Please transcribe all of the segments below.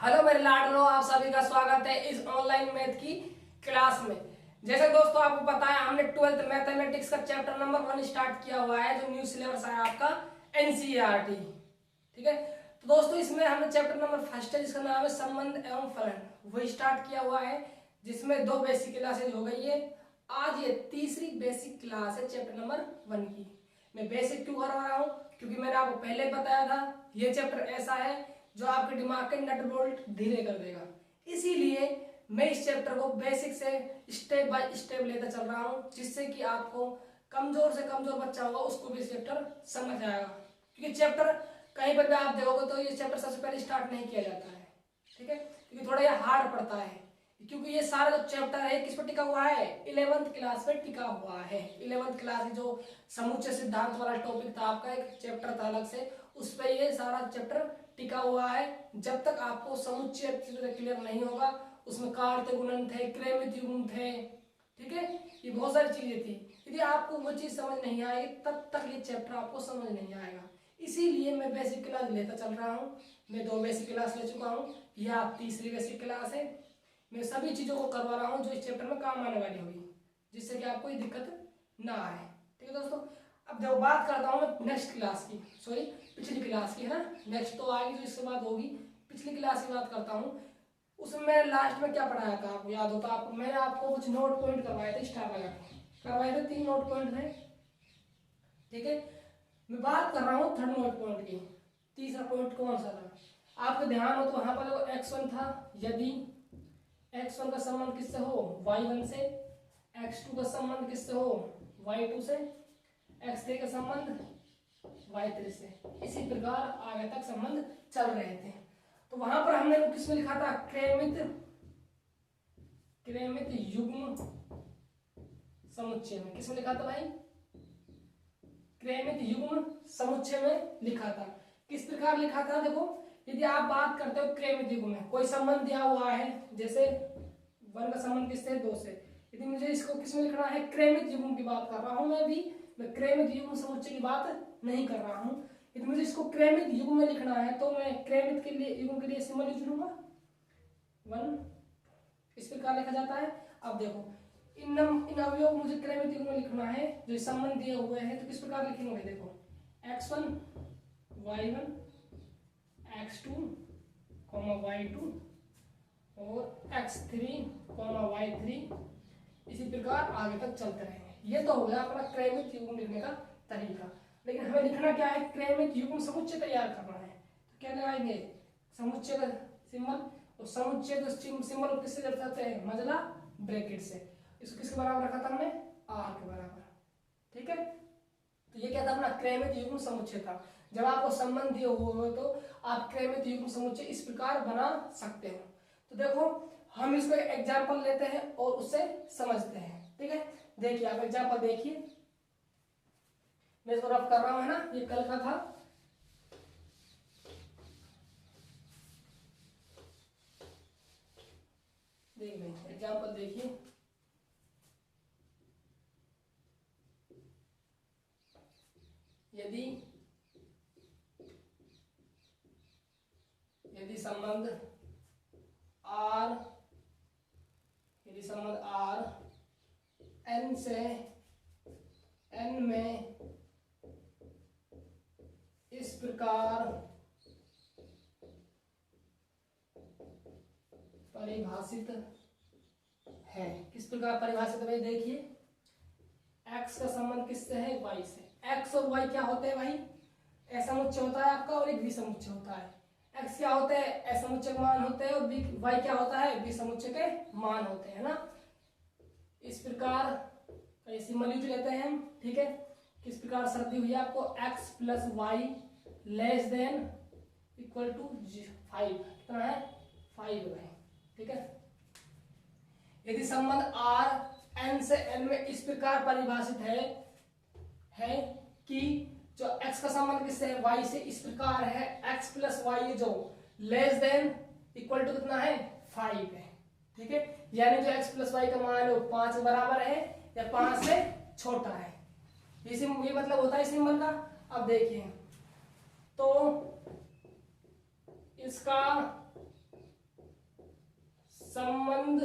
Hello मेरे लाडलो, आप सभी का स्वागत है इस ऑनलाइन मैथ की क्लास में। जैसे दोस्तों आपको पता है हमने 12th मैथमेटिक्स का चैप्टर नंबर 1 स्टार्ट किया हुआ है, जो न्यू सिलेबस है आपका एनसीईआरटी। ठीक है, तो दोस्तों इसमें हमने चैप्टर नंबर फर्स्ट है जिसका नाम है संबंध एवं फलन, वो स्टार्ट किया हुआ है, जिसमें 2 बेसिक क्लासेज हो गई है। आज ये तीसरी बेसिक क्लास है चैप्टर नंबर 1 की। मैं बेसिक क्यों करवा रहा हूँ, क्योंकि मैंने आपको पहले बताया था ये चैप्टर ऐसा है जो आपके दिमाग के नट बोल्ट धीरे कर देगा। इसीलिए मैं इस चैप्टर को बेसिक से स्टेप बाय स्टेप लेकर चल रहा हूँ, जिससे कि आपको कमजोर से कमजोर बच्चा होगा उसको भी चैप्टर समझ आएगा। क्योंकि चैप्टर कहीं पर भी आप देखोगे तो ये चैप्टर सबसे पहले स्टार्ट नहीं किया जाता है। ठीक है, क्योंकि थोड़ा ये हार्ड पड़ता है, क्योंकि ये सारा जो चैप्टर है किस पर टिका हुआ है, 11th क्लास पे टिका हुआ है। 11th क्लास जो समुच्चय सिद्धांत वाला टॉपिक था आपका, एक चैप्टर था अलग से, उस पर ये सारा चैप्टर टिका हुआ है। जब तक आपको समुच्चय अच्छी तरह क्लियर नहीं होगा, उसमें कार्य गुणन थे, क्रमित युग्म थे, ठीक है, ये बहुत सारी चीजें थी। यदि आपको वो चीज समझ नहीं आएगी तब तक ये चैप्टर आपको समझ नहीं आएगा। इसीलिए मैं बेसिक क्लास लेता चल रहा हूँ। मैं 2 बेसिक क्लास ले चुका हूँ, यह आप तीसरी बेसिक क्लास है। मैं सभी चीजों को करवा रहा हूँ जो इस चैप्टर में काम आने वाली होगी, जिससे कि आपको ये दिक्कत ना आए। ठीक है दोस्तों, अब जब बात करता हूँ मैं नेक्स्ट क्लास की, सॉरी पिछली क्लास की, है ना, नेक्स्ट तो आएगी जो इसके बाद होगी। पिछली क्लास की बात करता हूँ, उसमें मैंने लास्ट में क्या पढ़ाया था आपको याद होता आपको, मैंने आपको कुछ नोट पॉइंट करवाए थे, स्टार लगा के करवाए थे, 3 नोट पॉइंट थे। ठीक है, मैं बात कर रहा हूँ थर्ड नोट पॉइंट की। तीसरा पॉइंट कौन सा था, आपका ध्यान हो तो वहां पर x1 था, यदि x1 का संबंध किससे हो, y1 से, x2 का संबंध किससे हो, y2 से, x3 का संबंध y3 से, इसी प्रकार आगे तक संबंध चल रहे थे। तो वहां पर हमने किसमें लिखा था, क्रमित युग्म समुच्चय में। किसमें लिखा था भाई, क्रमित युग्म समुच्चय में लिखा था। किस प्रकार लिखा था, देखो यदि आप बात करते हो क्रमित युग्म में, कोई संबंध दिया हुआ है, जैसे 1 का संबंध किससे, 2 से, यदि मुझे इसको किसमें लिखना है, क्रमित युग्म की बात कर रहा हूं मैं क्रमित युग्म समुच्चय की बात नहीं कर रहा हूं। यदि मुझे इसको क्रमित युग्म में लिखना है तो मैं क्रमित के लिए युग्म के लिए सिंबल यूज करूंगा 1, इस प्रकार लिखा जाता है। अब देखो इन अवयव मुझे क्रमित युग्म में लिखना है, जो संबंध दिए हुए हैं, तो किस प्रकार लिखेंगे, देखो x1 y1 x2 y2 और x3 y3, इसी प्रकार आगे तक चलते रहेंगे। ये तो हो गया अपना क्रमित युग्म लिखने का तरीका। लेकिन हमें लिखना क्या है, क्रमित युग्म समुच्चय तैयार करना है, तो क्या लगाएंगे, समुच्चय का सिंबल, और समुच्चय का सिंबल किससे दर्शाते हैं, मजला ब्रैकेट से। इसको किसके बराबर रखा था हमने, r के बराबर। ठीक है, तो ये क्या था, अपना क्रमित युग्म समुच्चय था। जब आपको संबंध दिए हुए हो तो आप क्रमित युग्म समुच्चय इस प्रकार बना सकते हो। तो देखो हम इसको एग्जाम्पल लेते हैं और उससे समझते हैं। ठीक है, देखिए आप एग्जाम्पल देखिए, मैं इसको रफ कर रहा हूं, है ना, ये कल का था। देख लें एग्जाम्पल, देखिए यदि संबंध r, यदि संबंध r n से n में इस प्रकार परिभाषित है। किस प्रकार परिभाषित है, देखिए x का संबंध किससे है, y से। x और y क्या होते हैं भाई, a समुच्चय होता है आपका और एक b समुच्चय होता है। x क्या होते हैं, a समुच्चय के मान होते हैं, और y क्या होता है, b समुच्चय के मान होते हैं, ना। इस प्रकार सिंबल यूज लेते हैं हम। ठीक है, किस प्रकार शर्त दी हुई है आपको, x plus y less than equal to 5, कितना है, 5 है। ठीक है, यदि संबंध r n से n में इस प्रकार परिभाषित है कि जो x का संबंध किससे है, y से, इस प्रकार है x प्लस वाई जो लेस देन इक्वल टू कितना है, 5 है। ठीक है, यानी जो x प्लस वाई का मान है वो 5 के बराबर है या 5 से छोटा है। ये मतलब होता है सिंबल का। अब देखिए तो इसका संबंध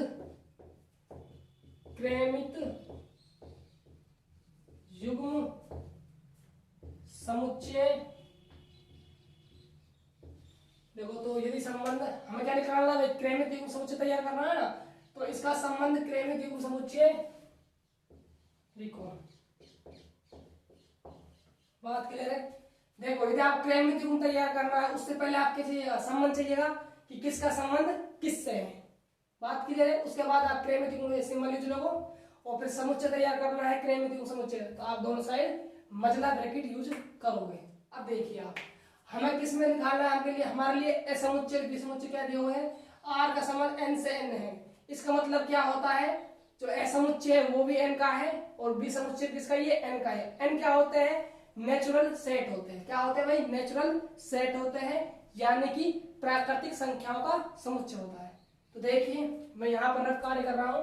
क्रमित युग्म समुच्चय। देखो तो यदि संबंध हमें क्या निकालना है, क्रमित युग्म समुच्चय तैयार करना है ना, तो इसका संबंध क्रमित युग्म समुच्चय लिखो। बात क्लियर है। देखो यदि आप क्रमित युग्म तैयार करना है उससे पहले आपके संबंध चाहिएगा कि किसका संबंध किससे है। बात क्लियर है। उसके बाद आप क्रमित युग्म सिंबल यूज लोगो और फिर समुच्चय तैयार करना है क्रमित युग्म समुच्चय, तो आप दोनों साइड मजला ब्रैकेट यूज करोगे। अब देखिए आप हमें किस में निकालना है, आपके लिए हमारे लिए ए समुच्चय बी समुच्चय क्या दिए हुए हैं, आर का संबंध एन से एन है। इसका मतलब क्या होता है, जो ए समुच्चय है वो भी एन का है और बी समुच्चय किसका, ये एन का है। एन क्या होते हैं, नेचुरल सेट होते हैं। क्या होते हैं भाई, नेचुरल सेट होते हैं, यानी कि प्राकृतिक संख्याओं का समुच्चय होता है। तो देखिए मैं यहां पर रफ कार्य कर रहा हूं।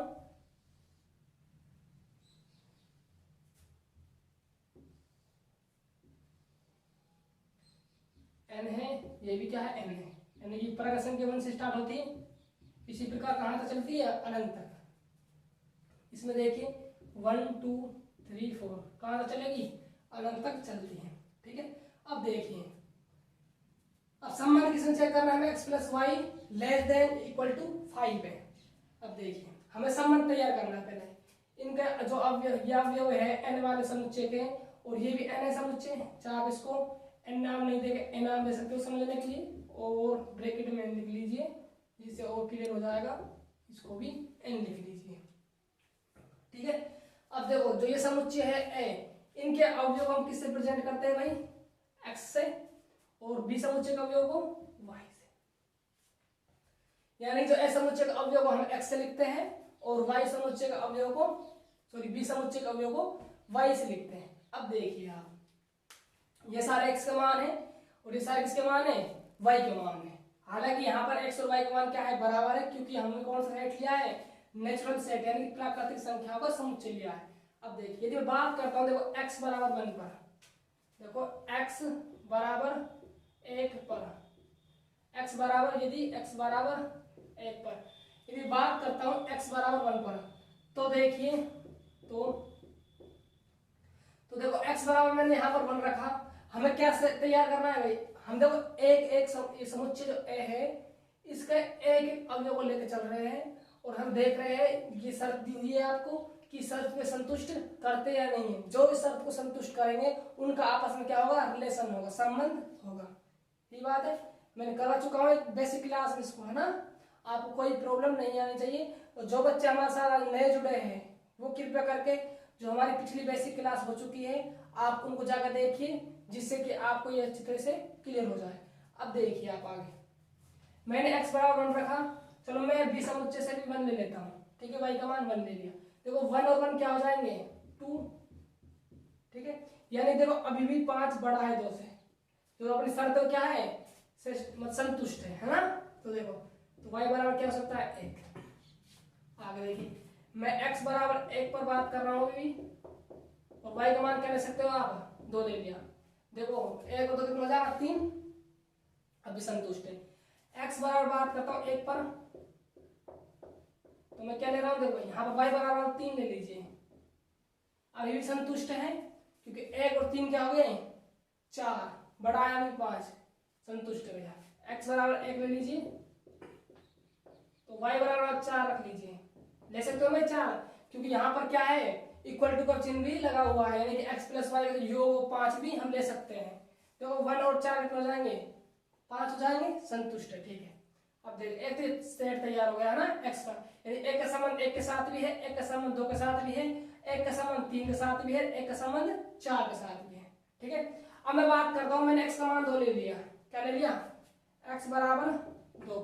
एन है, ये भी क्या है, एन है, यानी कि प्राकृत संख्या 1 से स्टार्ट होती है, इसी प्रकार कहां तक चलती है, अनंत तक। इसमें देखिए 1 2 3 4 कहां तक चलेगी, अनंत तक चलती है। ठीक है। अब देखिए अब संबंध किसने चेक करना है, हमें x plus y less than equal to 5 है। अब देखिए हमें संबंध तैयार करना है। पहले इनका जो अवयव है n वाले समुच्चय के, और ये भी n है समुच्चय, चाहे आप इसको n नाम नहीं देके n नाम दे सकते हो समझने के लिए, और ब्रैकेट में n लिख लीजिए जिससे और क्लियर हो जाएगा। इसको भी n लिख लीजिए। ठीक है। अब देखो जो ये समुच्चय है a, इनके अवयव हम किससे प्रेजेंट करते हैं भाई, x से, और b समुच्चय का अवयव को y से। यानी जो a समुच्चय का अवयव को हम x से लिखते हैं और y समुच्चय का अवयव को b समुच्चय का अवयव को y से लिखते हैं। अब देखिए आप ये सारे x के मान है और ये सारे किसके मान है, y के मान है। हालांकि यहाँ पर x और y का मान क्या है, बराबर है, क्योंकि हमने कौन सा सेट लिया है, नेचुरल सेट, यानी प्राकृतिक संख्याओं का समुच्चय लिया है। अब देखिए यदि मैं बात करता हूँ, देखो x बराबर 1 पर, देखो x बराबर 1 पर, x बराबर यदि x बराबर 1 पर यदि बात करता हूँ x बराबर 1 पर, तो देखिए तो देखो x बराबर मैंने यहाँ पर 1 रखा। हमें क्या तैयार करना है भाई, हम देखो एक समुच्चय जो a है इसका एक अवयव को लेकर चल रहे हैं, और हम देख रहे हैं ये शर्त दी हुई है आपको कि शर्त में संतुष्ट करते या नहीं है। जो इस शर्त को संतुष्ट करेंगे उनका आपस में क्या होगा, रिलेशन होगा, संबंध होगा। ये बात है, मैंने करा चुका हूँ एक बेसिक क्लास में इसको, है ना। आपको कोई प्रॉब्लम नहीं आनी चाहिए। और जो बच्चे हमारे साथ नए जुड़े हैं वो कृपया करके जो हमारी पिछली बेसिक क्लास हो चुकी है आप उनको जाकर देखिए, जिससे कि आपको ये अच्छी तरह से क्लियर हो जाए। अब देखिए आप आगे, मैंने x बराबर 1 रखा, चलो मैं b समुच्चय से भी 1 ले लेता हूँ। ठीक है, y का मान 1 ले लिया। देखो 1 और 1 क्या हो जाएंगे, 2। ठीक है, यानी देखो अभी भी 5 बड़ा है 2 से, तो अपनी शर्त क्या है, संतुष्ट है ना। तो देखो तो y बराबर क्या हो सकता है, 1। आगे देखिए मैं x बराबर 1 पर बात कर रहा हूँ अभी, और y का मान क्या ले सकते हो आप, 2 ले लिया। देखो 1 और 2 कितना हो जाएगा, 3, अभी संतुष्ट है। x बराबर बात करता हूँ 1 पर, तो मैं क्या ले रहा हूँ, देखो यहाँ पर y बराबर 3 ले लीजिए, अभी भी संतुष्ट है, क्योंकि 1 और 3 क्या हो गए, 4, बड़ा है अभी 5, संतुष्ट हो गया। x बराबर 1 ले लीजिए, तो y बराबर 4 रख लीजिए, ले सकते हो मैं 4, क्योंकि यहाँ पर क्या है, इक्वल टू का चिन्ह भी लगा हुआ है, यानी कि x प्लस वाई का योग 5 भी हम ले सकते हैं। तो 1 और 4 कितने हो जाएंगे, 5 हो जाएंगे, संतुष्ट है। ठीक है, अब देखिए एक सेट तैयार हो गया है ना x का, यानी एक का संबंध 1 के साथ भी है, एक का संबंध 2 के साथ भी है, एक का संबंध 3 के साथ भी है, एक का संबंध 4 के साथ भी है। ठीक है, अब मैं बात करता हूँ, मैंने x का मान 2 ले लिया, क्या ले लिया, x बराबर 2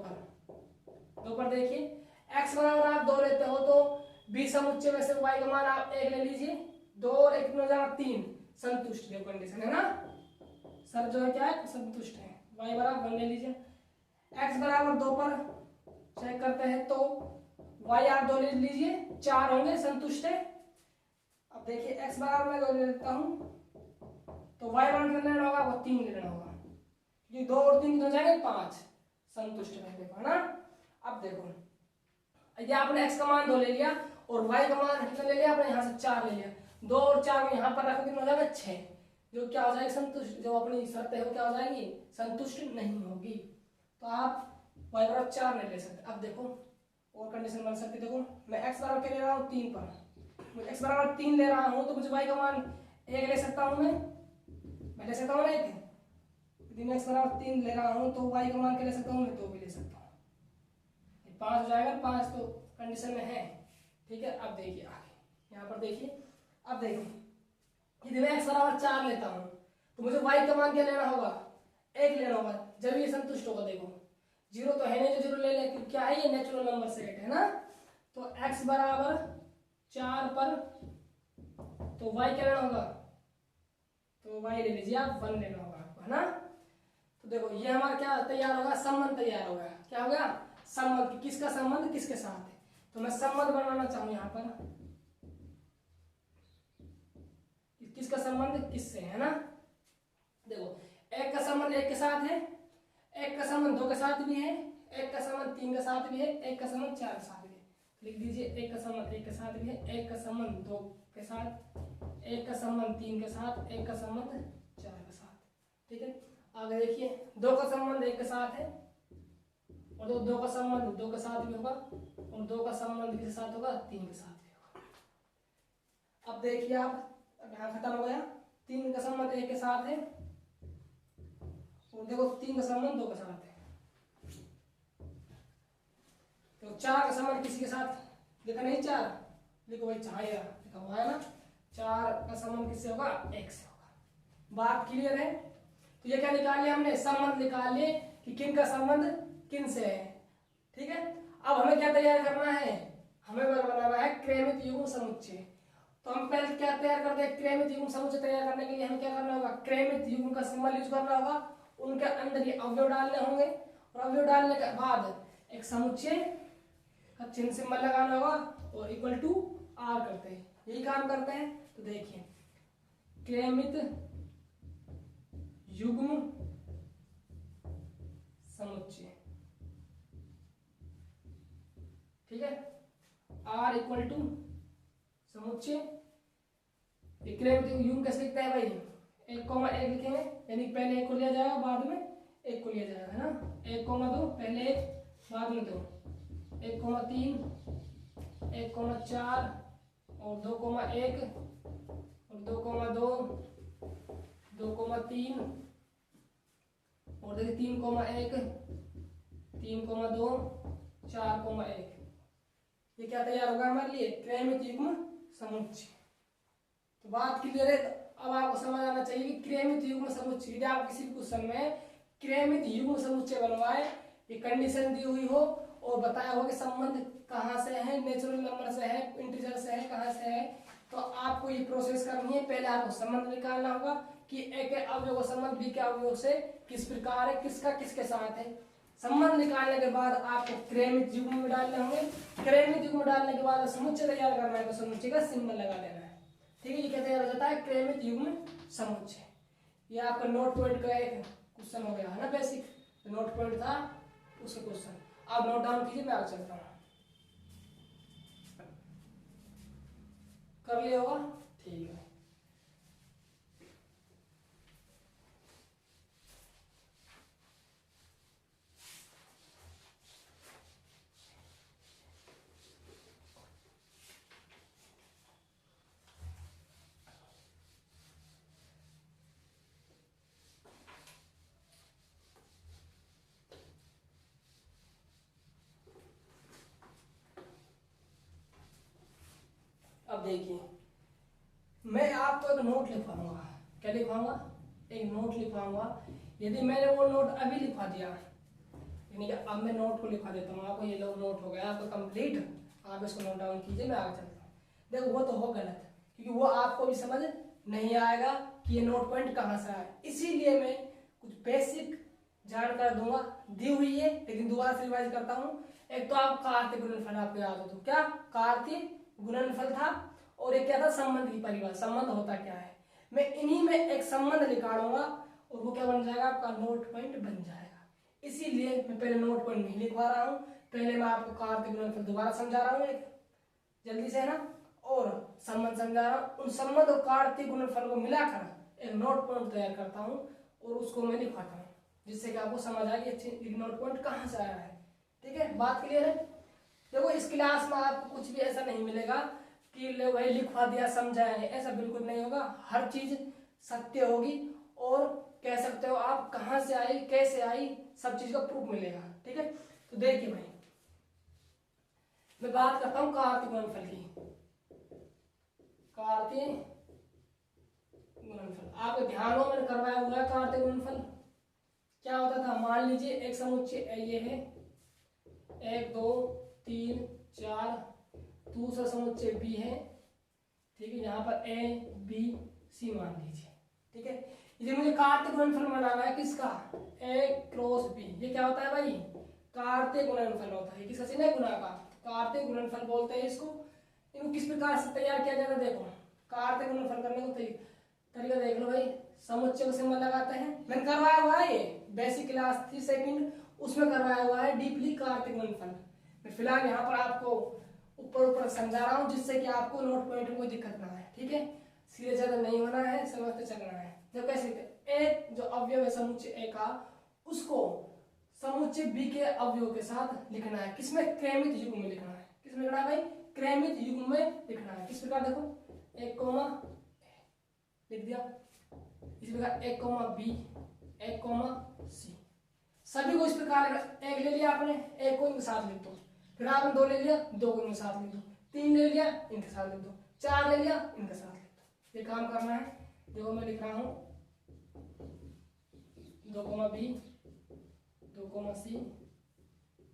पर देखिए x बराबर आप 2 लेते हो तो b समुच्चय में से y का मान आप 1 ले लीजिए, 2 और 1 में हो जाएगा 3, संतुष्ट है, कंडीशन है ना, सर जो है क्या है, संतुष्ट है। y बराबर 1 ले लीजिए, x बराबर 2 पर चेक करते हैं तो y आप 2 ले लीजिए, 4 होंगे, संतुष्ट है। अब देखिए x बराबर मैं 2 ले लेता हूँ, तो y बराबर कितना लेना होगा, वो 3 लेना होगा, ये 2 और 3 हो जाएंगे 5, संतुष्ट है, देखो है ना। अब देखो ये आपने x का मान 2 ले लिया और y का मान कितना ले लिया आपने, यहाँ से 4 ले लिया। 2 और 4 को यहाँ पर रखो, कितना हो जाएगा 6, जो क्या हो जाएगी संतुष्ट, जो अपनी शर्त है वो क्या हो जाएगी, संतुष्ट नहीं होगी। तो आप y बराबर 4 नहीं ले सकते। अब देखो और कंडीशन बन सकती है। देखो मैं x बराबर क्या ले रहा हूँ 3 पर, x बराबर 3 ले रहा हूँ तो मुझे y का मान 1 ले सकता हूँ, मैं ले सकता हूँ ना 1। यदि मैं x बराबर 3 ले रहा हूँ तो y का मान क्या ले सकता हूँ मैं, 2 भी ले सकता हूँ। 5 हो जाएगा, 5 तो कंडीशन में है, ठीक है। अब देखिए आगे यहाँ पर देखिए, अब देखिए यदि मैं x बराबर 4 लेता हूँ तो मुझे y का मान क्या लेना होगा, 1 लेना होगा, जब ये संतुष्ट होगा। देखो 0 तो है नहीं तो 0 ले ले, क्योंकि क्या है ये नेचुरल नंबर सेट है ना। तो x बराबर 4 पर तो y क्या लेना होगा, तो y ले लीजिए आप, 1 लेना होगा आपको, है ना। तो देखो ये हमारा क्या तैयार होगा, संबंध तैयार होगा। क्या होगा, संबंध। किसका संबंध किसके साथ है, तो मैं संबंध बनाना चाहूँ यहाँ पर, किसका संबंध किससे है ना। देखो एक का संबंध 1 के साथ है, एक का संबंध 2 के साथ भी है, एक का संबंध 3 के साथ भी है, एक का संबंध 4 के साथ भी है। लिख दीजिए एक का संबंध 1 के साथ भी है, एक का संबंध 2 के साथ, एक का संबंध 3 के साथ, एक का संबंध 4 के साथ, ठीक है। आगे देखिए 2 का संबंध 1 के साथ है और 2 का संबंध 2 के साथ भी होगा और 2 का संबंध किसके साथ होगा, 3 के साथ भी होगा। अब देखिए आप, यहाँ खत्म हो गया। 3 का संबंध 1 के साथ है और देखो 3 का संबंध 2 के साथ है। तो 4 का संबंध किसी के साथ लिखा नहीं, 4 लिखो भाई, चाहिए लिखा हुआ है ना। 4 का संबंध किससे होगा, 1 से होगा। बात क्लियर है। तो ये क्या निकाल लिया हमने, संबंध निकाल लिए कि किन का संबंध किन से है, ठीक है। अब हमें क्या तैयार करना है, हमें बनाना है क्रमित युग्म समुच्चय। तो हम पहले क्या तैयार करते हैं, क्रमित युग्म समुच्चय तैयार करने के लिए हमें क्या करना होगा, क्रमित युग्म का सिंबल यूज करना होगा, उनके अंदर ये अवयव डालने होंगे और अवयव डालने के बाद एक समुच्चय का चिन्ह सिंबल लगाना होगा और इक्वल टू आर करते हैं, यही काम करते हैं। तो देखिए क्रमित युग्म समुच्चय, ठीक है। आर इक्वल टू समुच्चय, युग्म कैसे लिखता है भाई, 1,1 लिखेंगे, यानी पहले 1 को लिया जाएगा बाद में 1 को लिया जाएगा, है ना। 1,2 पहले 1 बाद में 2, 1,3 1,4 और 2,1 और 2,2 2,3 और देखिए 3,1 3,2 4,1। ये क्या तैयार होगा हमारे लिए, क्रमित युग्म समुच्चय। तो बात क्लियर है। अब आपको समझ आना चाहिए कि क्रमित युग्म समुच्चय, यदि आप किसी क्वेश्चन में क्रमित युग्म समुच्चय बनवाए, ये कंडीशन दी हुई हो और बताया हो कि संबंध कहाँ से है, नेचुरल नंबर से है, इंटीजर से है, कहाँ से है, तो आपको ये प्रोसेस करनी है। पहले आपको संबंध निकालना होगा कि ए के अवयव का संबंध बी के अवयव से किस प्रकार है, किसका किसके साथ है। संबंध निकालने के बाद आपको क्रमित युग्म में डालने होंगे, क्रमित युग्म डालने के बाद समुच्चय तैयार करना है तो समुच्चय का सिंबल लगा देना है, ठीक है। ये क्या तैयार हो जाता है, क्रमित युग्म समुच्चय। ये आपका नोट पॉइंट का एक क्वेश्चन हो गया है ना, बेसिक नोट पॉइंट था उसका क्वेश्चन। आप नोट डाउन कीजिए, मैं आगे चलता हूँ। कर लिया होगा, ठीक है। अब देखिए मैं आपको एक नोट लिखवाऊंगा, क्या लिखवाऊंगा, एक नोट लिखवाऊंगा। यदि मैंने वो नोट अभी लिखवा दिया, यानी कि अब मैं नोट को लिखवा देता हूँ आपको, ये लो नोट हो गया आपका कंप्लीट, आप इसको नोट डाउन कीजिए, मैं आगे चलता हूँ। देखो वो तो हो गलत, क्योंकि वो आपको भी समझ नहीं आएगा कि ये नोट पॉइंट कहाँ से आया। इसीलिए मैं कुछ बेसिक जानकारी दूंगा, दी हुई है लेकिन दोबारा से रिवाइज करता हूँ। एक तो आप कार्तीय गुणनफल आपको याद हो तो क्या कार्तीय गुणनफल था, और एक क्या था, संबंध की परिभाषा, संबंध होता क्या है। मैं इन्हीं में एक संबंध निकालूंगा और वो क्या बन जाएगा, आपका नोट पॉइंट बन जाएगा। इसीलिए मैं पहले नोट पॉइंट नहीं लिखवा रहा हूँ, पहले मैं आपको कार्तीय गुणनफल दोबारा समझा रहा हूँ एक जल्दी से, है ना, और संबंध समझा रहा हूँ। उन संबंध और कार्तीय गुणनफल को मिलाकर एक नोट पॉइंट तैयार करता हूँ और उसको मैं लिखवाता हूँ, जिससे कि आपको समझ आए कि अच्छी नोट पॉइंट कहाँ से आया है। ठीक है, बात क्लियर है। देखो इस क्लास में आपको कुछ भी ऐसा नहीं मिलेगा कि भाई लिखवा दिया समझा है, ऐसा बिल्कुल नहीं होगा। हर चीज सत्य होगी और कह सकते हो आप कहाँ से आई कैसे आई, सब चीज का प्रूफ मिलेगा। ठीक है, तो देखिए भाई मैं बात करता हूँ कार्तीय गुणनफल की। कार्तीय गुणनफल आपको ध्यान हो मैंने करवाया हुआ है। कार्तीय गुणनफल क्या होता था, मान लीजिए एक समुच्चय ये है 1 2 3 4, दूसरा समुच्चय बी है, ठीक है, यहाँ पर ए बी सी मान लीजिए। ठीक है, ये मुझे कार्तीय गुणनफल बनाना है किसका, ए क्रॉस बी। ये क्या होता है भाई, कार्तीय गुणनफल होता है। किसका चिन्ह है, गुणा का, कार्तीय गुणनफल बोलते हैं इसको। इनको किस प्रकार से तैयार किया जाता है, देखो कार्तीय गुणनफल करने को तरीका देख लो भाई। समुच्चय को सिंबल लगाते हैं, मैंने करवाया हुआ है, ये बेसिक क्लास थी सेकंड, उसमें करवाया हुआ है डीपली कार्तीय गुणनफल। मैं फिलहाल यहाँ पर आपको ऊपर समझा रहा हूँ, जिससे कि आपको नोट पॉइंट में कोई दिक्कत ना आए। ठीक है, सीधे ज्यादा नहीं होना है, समझते चलना है। जब कैसे एक जो अवयव है समुच्चय ए का, उसको समुच्चय बी के अवयव के साथ लिखना है। किसमें, क्रमित युग्म में लिखना है। किसमें लिखना है भाई, क्रमित युग्म में लिखना है। किस प्रकार, देखो 1 कोमा लिख दिया, इसी प्रकार 1 कोमा बी 1 कोमा सी, सभी को इस प्रकार एक ले लिया आपने, एक को इनके साथ लिख दो, फिर आपने 2 ले लिया, 2 को इनके साथ लिख दो, 3 ले लिया इनके साथ लिख दो, 4 ले लिया इनके साथ लिख दो। ये काम करना है। देखो मैं लिख रहा हूँ 2 comma B 2 comma C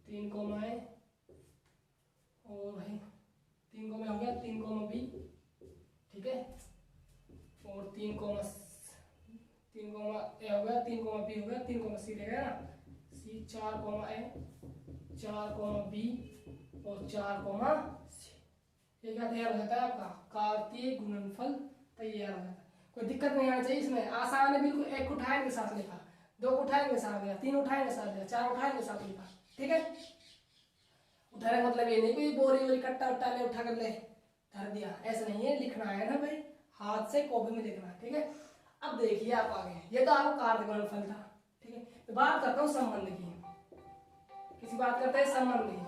3 comma A, और भाई 3 कोमा हो गया 3 कोमा बी, ठीक है, और 3 कोमा ए हो गया, 3 कोमा बी हो गया, 3 कोमा सी रहेगा ना, सी 4 कोमा ए 4 कोमा बी और 4 कोमा सी। ये क्या तैयार हो जाता है आपका कार्तीय गुणनफल तैयार हो जाता है। कोई दिक्कत नहीं आनी चाहिए इसमें, आसान है बिल्कुल। 1 उठाए के साथ लिखा, 2 उठाए के साथ लिखा, 3 उठाए के साथ लिखा, 4 उठाए के साथ लिखा। ठीक है, उठाने का मतलब ये नहीं कोई बोरी कट्टा उट्टा ले उठा कर ले धर दिया, ऐसा नहीं है। लिखना है ना भाई, हाथ से कॉपी में लिखना है। ठीक है, अब देखिए आप आगे, ये तो आपका कार्तीय गुणनफल था। ठीक है, तो बात करता हूँ संबंध की। किसी बात करते हैं संबंध की,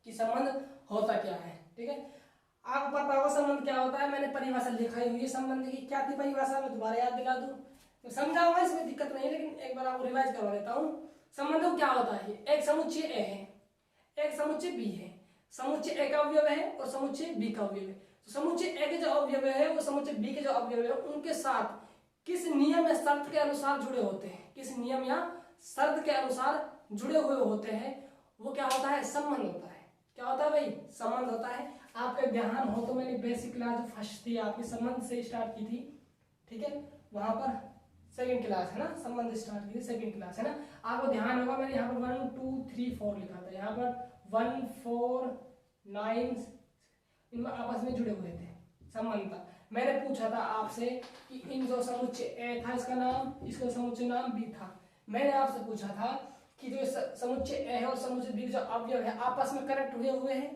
कि संबंध होता क्या है। ठीक है, आपको पता होगा संबंध क्या होता है, मैंने परिभाषा लिखाई हुई है संबंध की। क्या थी परिभाषा, मैं दोबारा याद दिला दूं, तो समझाऊंगा, इसमें दिक्कत नहीं है, लेकिन एक बार आपको रिवाइज करवा देता हूँ। संबंध क्या होता है, एक समुच्चय ए है, एक समुच्चय बी है, समुच्चय ए का अवयव है और समुच्चय बी का अवयव है। तो समुच्चय ए के जो अवयव है वो समुच्चय बी के जो अवयव है उनके साथ किस नियम या शर्त के अनुसार जुड़े होते हैं, किस नियम या शर्त के अनुसार जुड़े हुए होते हैं, वो क्या होता है, संबंध होता है। क्या होता है भाई, संबंध होता है। आपके ध्यान हो तो मैंने बेसिक क्लास जो फर्स्ट थी आपकी संबंध से स्टार्ट की थी, ठीक है, वहां पर सेकंड क्लास है ना, संबंध स्टार्ट की थी, सेकंड क्लास है ना। आपको ध्यान होगा मैंने यहाँ पर 1 2 3 4 लिखा था, यहाँ पर 1 4 9 इनमें आपस में जुड़े हुए थे, संबंध था। मैंने पूछा था आपसे कि इन जो समुच्चय ए था इसका नाम, इसका समुच्चय नाम बी था। मैंने आपसे पूछा था कि जो समुच्चय ए है और समुच्चय बी जो अवयव है आपस में कनेक्ट हुए हैं,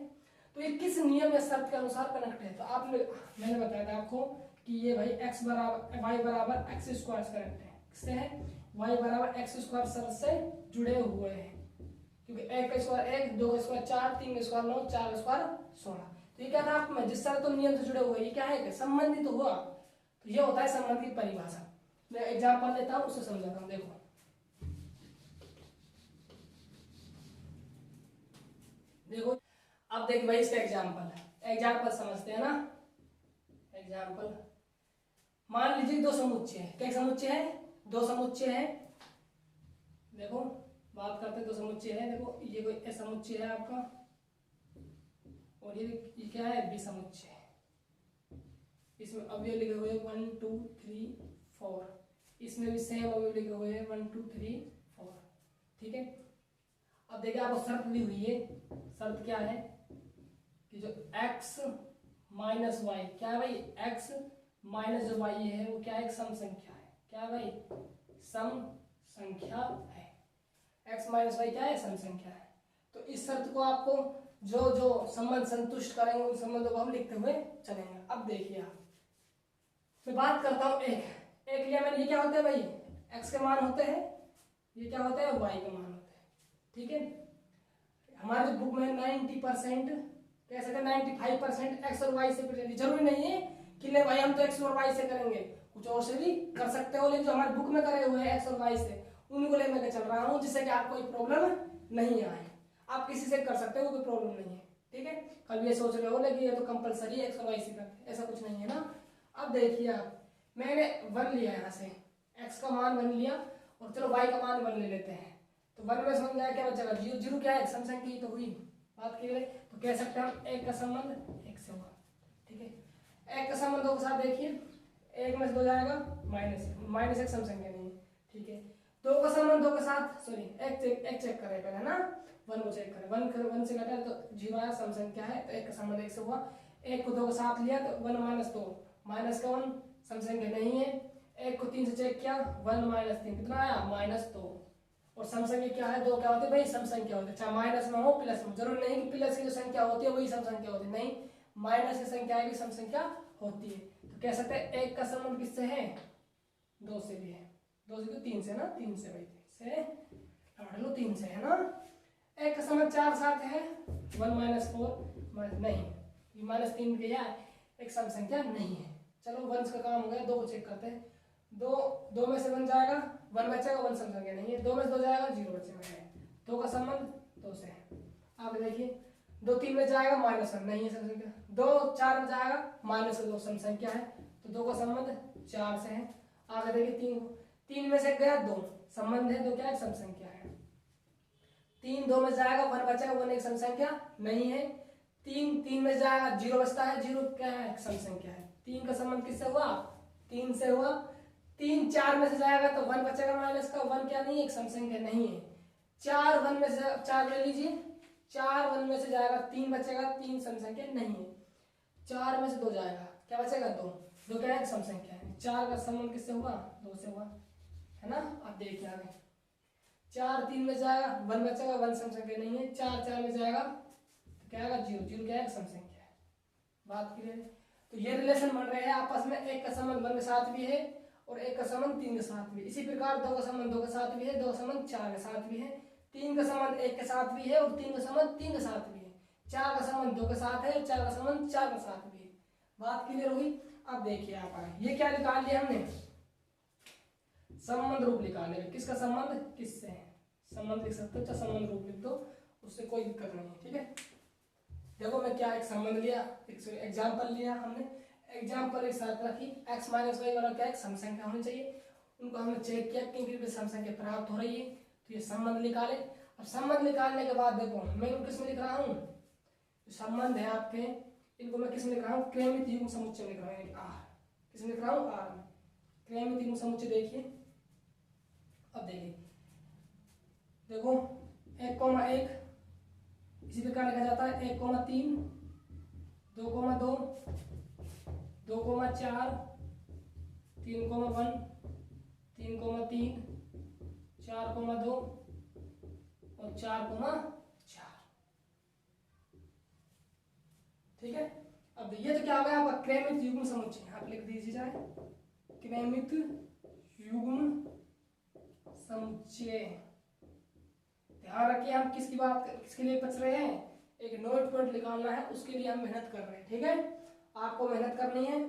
तो ये किस नियम या शर्त के अनुसार कनेक्ट है। तो आपने मैंने बताया था आपको कि ये भाई x बराबर y बराबर एक्स स्क्वायर से कनेक्ट है। किससे है, y बराबर एक्स स्क्वायर शर्त से जुड़े हुए हैं, क्योंकि 1 का स्क्वायर 1 2 का स्क्वायर 4 3 का स्क्वायर 9 4 का स्क्वायर 16। तो ये क्या था आपको, जिस तरह तो नियम से जुड़े हुए, ये क्या है, संबंधित हुआ। तो ये होता है संबंध की परिभाषा। मैं एग्जांपल लेता हूं, उससे समझाता हूं। देखो देखो अब देखिए भाई, इसका एग्जांपल समझते हैं ना। एग्जांपल मान लीजिए 2 समुच्चय है। क्या समुच्चय है, 2 समुच्चय है। देखो बात करते हैं 2 समुच्चय है। देखो ये कोई ए समुच्चय है आपका, और ये क्या है, बी समुच्चय है। इसमें अवयव लिखे हुए 1 2 3 4, इसमें भी सेम अवयव लिखे हुए हैं 1 2 3 4। ठीक है, अब देखिए आपको शर्त दी हुई है। शर्त क्या है कि जो x माइनस वाई, क्या है भाई, x माइनस जो y है वो क्या है, एक सम संख्या है। क्या है भाई, सम संख्या है। x माइनस वाई क्या है, सम संख्या है। तो इस शर्त को आपको जो जो संबंध संतुष्ट करेंगे उन संबंधों को हम लिखते हुए चलेंगे। अब देखिए आप, मैं बात करता हूँ एक लिया मैंने, ये क्या होते हैं भाई, x के मान होते हैं, ये क्या होते हैं, y के मान होते हैं। ठीक है, हमारे जो बुक में 90% कह सकते हैं 95% x और y से प्रेजेंट। जरूरी नहीं है कि ले भाई हम तो x और y से करेंगे, कुछ और से भी कर सकते हो, लेकिन जो हमारे बुक में करे हुए हैं x और y से उनको ले मैं चल रहा हूँ, जिससे कि आपको कोई प्रॉब्लम नहीं आए। आप किसी से कर सकते हो, कोई प्रॉब्लम नहीं है। ठीक है, कभी ये सोच रहे हो लेकिन ये तो कंपलसरी x और y से करते, ऐसा कुछ नहीं है ना। अब देखिए आप, मैंने 1 लिया यहाँ से, x का मान 1 लिया और चलो y का मान 1 ले लेते हैं। तो 1 में समझ आया क्या बचेगा, 0 0 क्या है, सम संख्या ही तो हुई, बात की तो कह सकते हैं हम एक का संबंध एक से हुआ। ठीक है, एक का संबंध दो के साथ देखिए, एक में से 2 जाएगा माइनस एक सम संख्या नहीं है। ठीक है, दो का संबंध दो के साथ, सॉरी एक चेक करें पहले ना, 1 को चेक करें, 1 से घटा तो 0 आया, सम संख्या है, तो एक का संबंध एक से हुआ। एक को 2 के साथ लिया तो 1 माइनस 2 माइनस का 1 सम संख्या नहीं है। एक को 3 से चेक किया, 1 माइनस 3 कितना आया, -2। और सम संख्या क्या है, 2 क्या होती है भाई, सम संख्या होती है, चाहे माइनस में हो प्लस में, जरूर नहीं कि प्लस की जो संख्या होती है वही सम संख्या होती है, नहीं, माइनस की संख्या भी सम संख्या होती है। तो कह सकते हैं एक का संबंध किससे है, 2 से भी है, 2 से तो 3 से ना, 3 से भाई, से पढ़ लो 3 से है ना। एक का संबंध 4 साथ है, 1 माइनस 4 नहीं, ये -3 के है, एक सम संख्या नहीं है। चलो 1 का काम हो गया, 2 को चेक करते हैं, 2 में से 1 जाएगा, 1 बचेगा, 1 सम संख्या नहीं है, 2 में से 2 जाएगा, 0 बचेगा, 2 का संबंध 2 से है। आप देखिए 2 3 में जाएगा, -1 नहीं है सम संख्या, 2 4 में जाएगा, -2 सम संख्या है, तो 2 का संबंध 4 से है। आगे देखिए 3 में से गया 2 संबंध है, 2 क्या है, सम संख्या है। 3 2 में जाएगा, 1 बचेगा, 1 एक सम संख्या नहीं है। 3 में जाएगा, 0 बचता है, 0 क्या है, सम संख्या है। 3 का संबंध किससे हुआ, 3 से हुआ। 3 4 में से जाएगा तो 1 बचेगा, माइनस का 1 क्या नहीं है, एक सम संख्या नहीं है। 4 1 में से 4 ले लीजिए, 4 1 में से जाएगा, 3 बचेगा, 3 सम संख्या नहीं है। 4 में से 2 जाएगा, क्या बचेगा, 2 क्या है, सम संख्या है। 4 का संबंध किससे हुआ, 2 से हुआ, है ना। अब देखिए आगे, 4 3 में जाएगा, 1 बचेगा, 1 सम संख्या नहीं है। 4 4 में जाएगा तो क्या आएगा, 0 0 क्या है, सम संख्या है। बात क्लियर है। तो ये रिलेशन बन रहे हैं आपस में, एक का संबंध 1 के साथ भी है और एक का संबंध 3 के साथ भी। इसी प्रकार 2 का संबंध 2 के साथ भी है, 2 का संबंध 4 के साथ भी है, 3 का संबंध 1 के साथ भी है और 3 का संबंध 3 के साथ भी है। 4 का संबंध 2 के साथ है, 4 का संबंध 4 के साथ भी है। बात क्लियर हुई। अब देखिए आप आगे, ये क्या निकाल लिया हमने, संबंध रूप निकाल लिया। किसका संबंध किससे है, संबंध लिख सकते हो, चाहे संबंध रूप लिख दो, उससे कोई दिक्कत नहीं है। ठीक है, देखो मैं क्या एक संबंध लिया, एक एग्जाम्पल लिया हमने, एग्जाम्पल एक साथ रखी, x माइनस वाई वाला क्या एक सम संख्या होनी चाहिए, उनको हमने चेक किया कि सम संख्या प्राप्त हो रही है, तो ये संबंध निकाले। अब संबंध निकालने के बाद देखो मैं इनको किस में लिख रहा हूँ, संबंध है आपके, इनको मैं किस में लिख रहा हूँ, क्रमित युग्म समुच्चय लिख रहा हूँ, आर, किस में लिख रहा हूँ, आर में, क्रमित युग्म समुच्चय। देखिए अब देखिए, देखो 1,1 इसी प्रकार लिखा जाता है, 1,3 2,2 2,4 3,1 3,3 4,2 और 4,4। ठीक है, अब ये तो क्या हो गया आपका क्रमित युग्म समुच्चय, आप लिख दीजिए जाए क्रमित युग्म समुच्चय। ध्यान रखिए हम किसकी बात, किसके लिए बच रहे हैं, एक नोट पॉइंट निकालना है, उसके लिए हम मेहनत कर रहे हैं। ठीक है, आपको मेहनत करनी है।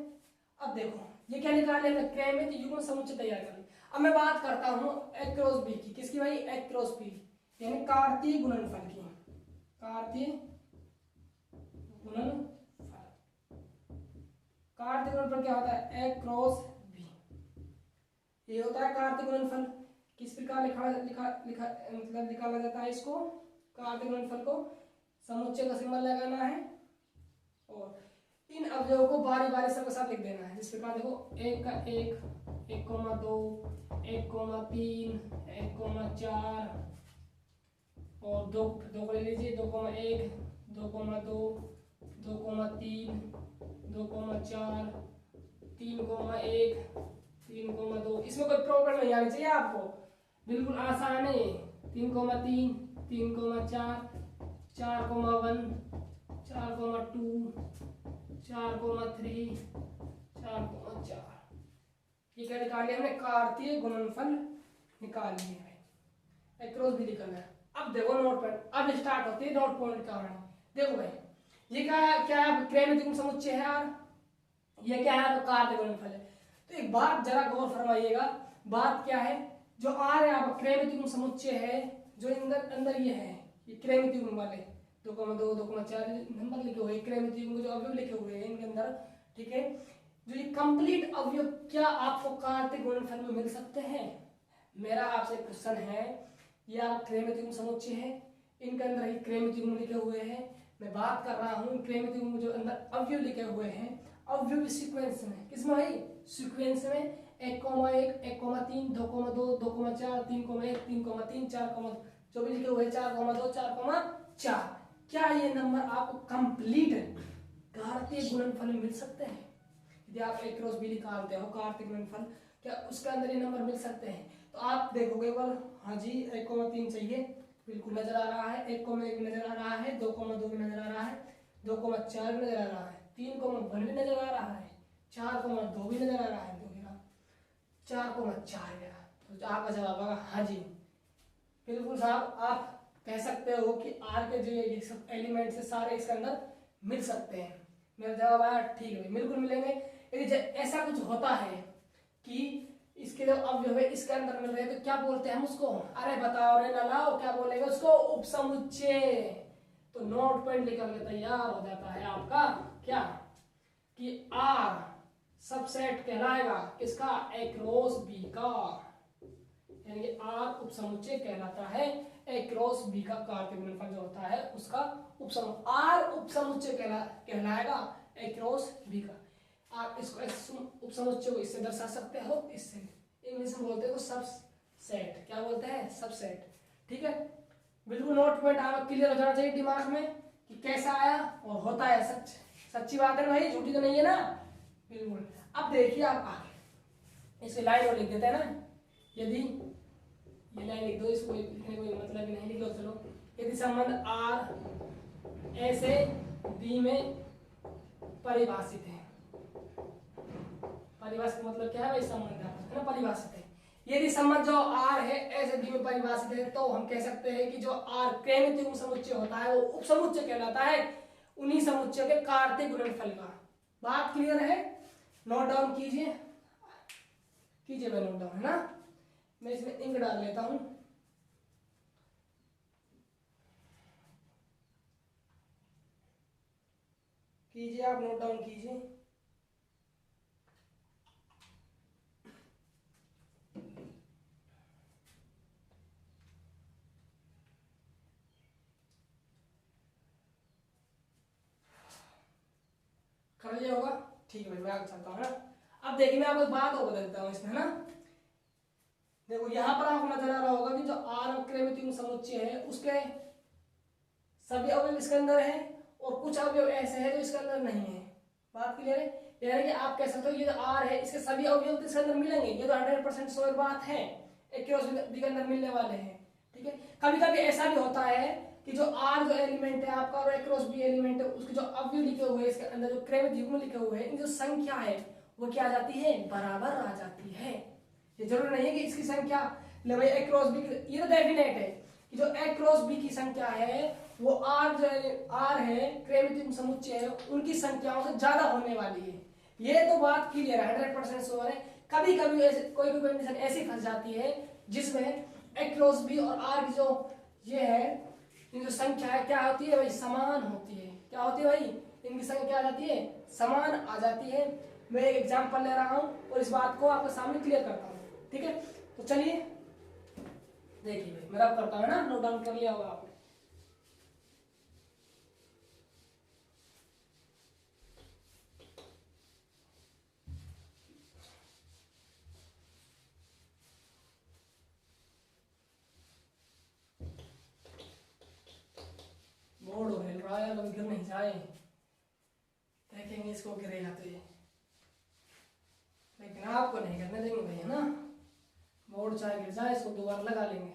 अब देखो ये क्या निकाल लिया, क्रमित युग्म समुच्चय तैयार कर लिया। अब मैं बात करता हूँ a क्रॉस b की, किसकी भाई, a क्रॉस b, यानी कार्तीय गुणनफल की, कार्तीय गुणनफल। कार्तीय गुणनफल क्या होता है, a क्रॉस b, ये होता है कार्तीय गुणनफल। किस प्रकार मतलब निकाला जाता है इसको, कार्तीय गुणनफल को, समुच्चय का सिंबल लगाना है और इन अवयवों को बारी बारी सबके साथ लिख देना है। जिस प्रकार देखो 1 का 1 1,2 1,3 1,4 और 2 को ले लीजिए, 2,1 2,2 2,3 2,4 3,1 3,2। इसमें कोई प्रॉब्लम नहीं आनी चाहिए आपको, बिल्कुल आसान है, 3,3, 3,4, 4,1, 4,2, 4,3, 4,4। ये क्या निकाल लिया हमने? कार्तीय गुणनफल निकाल लिए भाई, क्रॉस भी निकल गया। अब देखो नोट पॉइंट, अब स्टार्ट होती है नोट पॉइंट का कहानी। देखो भाई ये क्या है? क्रैमितिक समुच्चय है यार, ये क्या है? कार्तीय गुणनफल है। तो एक बात जरा गौर फरमाइएगा, बात क्या है? जो आर है आपका क्रैमितिक समुच्चय है, जो अंदर ये है, ये क्रैमितिक वाले 2,2, 2,4 नंबर लिखे हुए क्रैमितिक जो अवयव लिखे हुए हैं इनके अंदर, ठीक है। जो ये कंप्लीट अवयव क्या आपको कार्तीय गुणनफल में मिल सकते हैं? मेरा आपसे क्वेश्चन है, ये आप क्रैमितिक समुच्चय है, इनके अंदर ही क्रैमितिक लिखे हुए हैं। मैं बात कर रहा हूँ क्रैमितिक जो अंदर अवयव लिखे हुए हैं, अवयव सीक्वेंस में, किसमें भाई? सीक्वेंस में 1,1, 1,3, 2,2, 2,4, 3,1, 3,3, 4, जो भी लिखे हुए 4,2, 4,4। क्या ये नंबर आपको कंप्लीट कार्तीय गुणनफल में मिल सकते हैं? यदि आप एक क्रॉस बी निकालते हो कार्तीय गुणनफल, क्या उसके अंदर ये नंबर मिल सकते हैं? तो आप देखोगे बल, हाँ जी 1,3 चाहिए, बिल्कुल नजर आ रहा है। 1,1 भी नजर आ रहा है, 2,2 भी नजर आ रहा है, 2,4 भी नजर आ रहा है, 3,1 भी नजर आ रहा है, 4,2 भी नजर आ रहा है, 4,4 तो आपका जवाब होगा हाँ जी। बिल्कुल साहब, आप कह सकते हो कि आर के जो ये सब एलिमेंट है सारे इसके अंदर मिल सकते हैं। मेरा जवाब आया ठीक है, बिल्कुल मिलेंगे। यदि ऐसा कुछ होता है कि इसके जो अवयव है इसके अंदर मिल रहे हैं तो क्या बोलते हैं हम उसको? अरे बताओ रे लालाओ, क्या बोलेंगे उसको? उपसमुच्चय। तो नोट पॉइंट निकल के तैयार हो जाता है आपका क्या कि आर सबसेट कहलाएगा किसका? एक्रोस बी का, यानी कि आर उपसमुच्चय कहलाता है एक्रोस बी का। कार्तीय गुणनफल जो होता है उसका आर उपसमुच्चय कहलाएगा एक्रोस बी का। आप इसको उपसमुच्चय को इससे दर्शा सकते हो, इससे इंग्लिश में बोलते हो सबसेट। क्या बोलते हैं? सबसेट। ठीक है, बिल्कुल नोट पॉइंट आपका क्लियर हो जाना चाहिए दिमाग में कि कैसा आया और होता है सच। सच्ची बात है भाई, झूठी तो नहीं है ना? बिल्कुल। अब देखिए आप आगे इसे लाइन और लिख देते हैं ना, यदि ये लाइन लिख दो, इसको लिखने कोई मतलब नहीं, लिख लो चलो। यदि संबंध आर ए से बी में परिभाषित है, परिभाषित मतलब क्या है भाई? संबंध है ना, परिभाषित है। यदि संबंध जो आर है ए से बी में परिभाषित है तो हम कह सकते हैं कि जो आर क्रैमितिक समुच्चय होता है वो उपसमुच्चय कहलाता है उन्हीं समुच्चय के कार्तीय गुणनफल का। बात क्लियर है? नोट डाउन कीजिए, कीजिए मैं नोट डाउन, है ना? मैं इसमें इंक डाल लेता हूं। कीजिए आप, नोट डाउन कीजिए। कर लिया होगा? ठीक है भाई, मैं आगे चलता हूँ ना। अब देखिए मैं आपको एक बात और बता देता हूँ इसमें, है ना? देखो यहाँ पर आपको नजर आ रहा होगा कि जो आर क्रैमितिक समुच्चय है उसके सभी अवयव इसके अंदर है और कुछ अवयव ऐसे हैं जो इसके अंदर नहीं है। बात क्लियर है? यानी कि आप कह सकते हो ये जो आर है इसके सभी अवयव इसके अंदर मिलेंगे, ये तो 100% श्योर बात है, एक्रोस बी के अंदर मिलने वाले हैं। ठीक है, कभी कभी ऐसा भी होता है कि जो आर जो एलिमेंट है आपका और एक्रोस बी एलिमेंट है उसके जो अवयव लिखे हुए हैं इसके अंदर जो क्रैमितिक युग्म लिखे हुए हैं, इनकी जो संख्या है वो क्या आ जाती है? बराबर आ जाती है। ये जरूरी नहीं है कि इसकी संख्या ले भाई एक्रोस बी, ये तो डेफिनेट है कि जो एक्रोस बी की संख्या है वो आर जो है आर है क्रैमितिक समुच्चय है उनकी संख्याओं से ज्यादा होने वाली है। ये तो बात क्लियर है, 100% श्योर है। कभी कभी ऐसे कोई भी कंडीशन ऐसी फंस जाती है जिसमें एक्रोस बी और आर की जो ये है इनकी जो संख्या है क्या होती है भाई? समान होती है। क्या होती है भाई? इनकी संख्या क्या आ जाती है? समान आ जाती है। मैं एक एग्जांपल ले रहा हूं और इस बात को आपके सामने क्लियर करता हूं। ठीक है, तो चलिए देखिए भाई, मेरा करता हूं ना, नोट डाउन कर लिया होगा आपने। बोर्ड हिल रहा है, अगर गिर नहीं जाए, देखेंगे इसको गिरेगा तो ये, लेकिन आपको नहीं करने देंगे भाई, है ना? बोर्ड चाहे गिर जाए इसको दोबारा लगा लेंगे।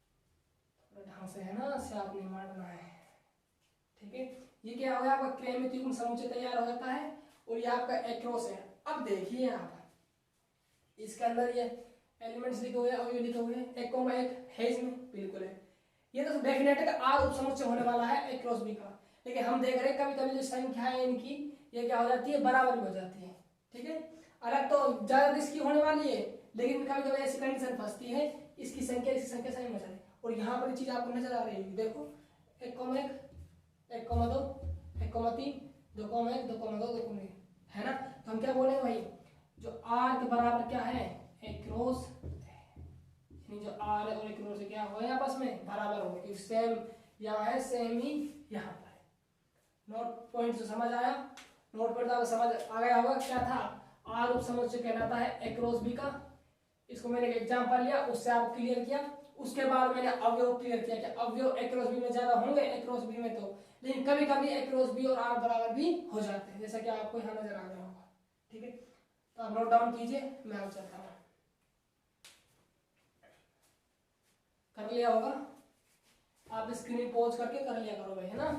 से, है ना, से आप नहीं मारना है। ठीक है, ये क्या हो गया आपका क्रमिक युग्म समुच्चय तैयार हो जाता है और ये आपका एक्रोस है। अब देखिए आप इसके अंदर ये एलिमेंट्स लिखे हुए हैं और ये लिखे हुए हैं 1,1 है इसमें, बिल्कुल है। ये तो डेफिनेट है कि आर उपसमुच्चय होने वाला है ए क्रॉस बी का, लेकिन हम देख रहे हैं कभी कभी जो संख्या है इनकी ये क्या हो जाती है, बराबर भी हो जाती है। ठीक है, अलग तो ज्यादा इसकी होने वाली है, लेकिन कभी कभी ऐसी कंडीशन फंसती है इसकी संख्या सेम हो जाती है। और यहाँ पर चीज आपको नजर आ रही है, देखो 1,1 1,2 1,3 2,1 2,2 2,1 है ना। तो हम क्या बोलेंगे भाई, जो आर के बराबर क्या है, एक क्रॉस, यानी जो आर है और एक क्रॉस क्या हो गया आपस में बराबर हो गए, क्योंकि सेम यहाँ है सेम ही यहाँ पर है। नोट पॉइंट जो समझ आया, नोट पॉइंट आपको समझ आ गया होगा क्या था, आर उपसमुच्चय कहलाता है ए क्रॉस बी का। इसको मैंने एक एग्जांपल लिया, उससे आप क्लियर किया। उसके बाद मैंने अवयव क्लियर किया कि अवयव ए क्रॉस बी में ज्यादा होंगे ए क्रॉस बी में, तो लेकिन कभी कभी ए क्रॉस बी और आर बराबर भी हो जाते हैं, जैसा कि आपको यहाँ नजर आ गया होगा। ठीक है, तो आप नोट डाउन कीजिए, मैं अब चलता हूँ। कर लिया होगा आप, स्क्रीन पॉज करके कर लिया करो भाई, है ना।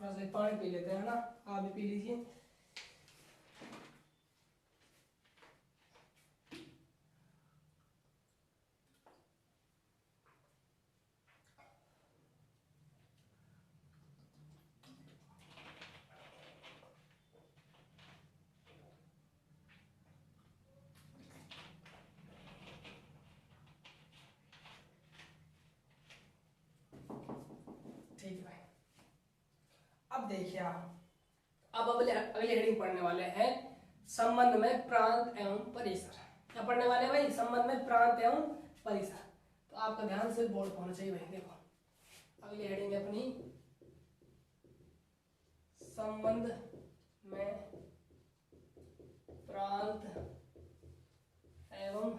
थोड़ा सा पानी पी लेते हैं ना, आप भी पी लीजिए। ठीक है भाई, अब देखिए आप, अब अगली हेडिंग पढ़ने वाले हैं संबंध में प्रांत एवं परिसर। क्या पढ़ने वाले भाई, संबंध में प्रांत एवं परिसर। तो आपका ध्यान से बोर्ड पर होना चाहिए भाई। देखो अगली हेडिंग है अपनी संबंध में प्रांत एवं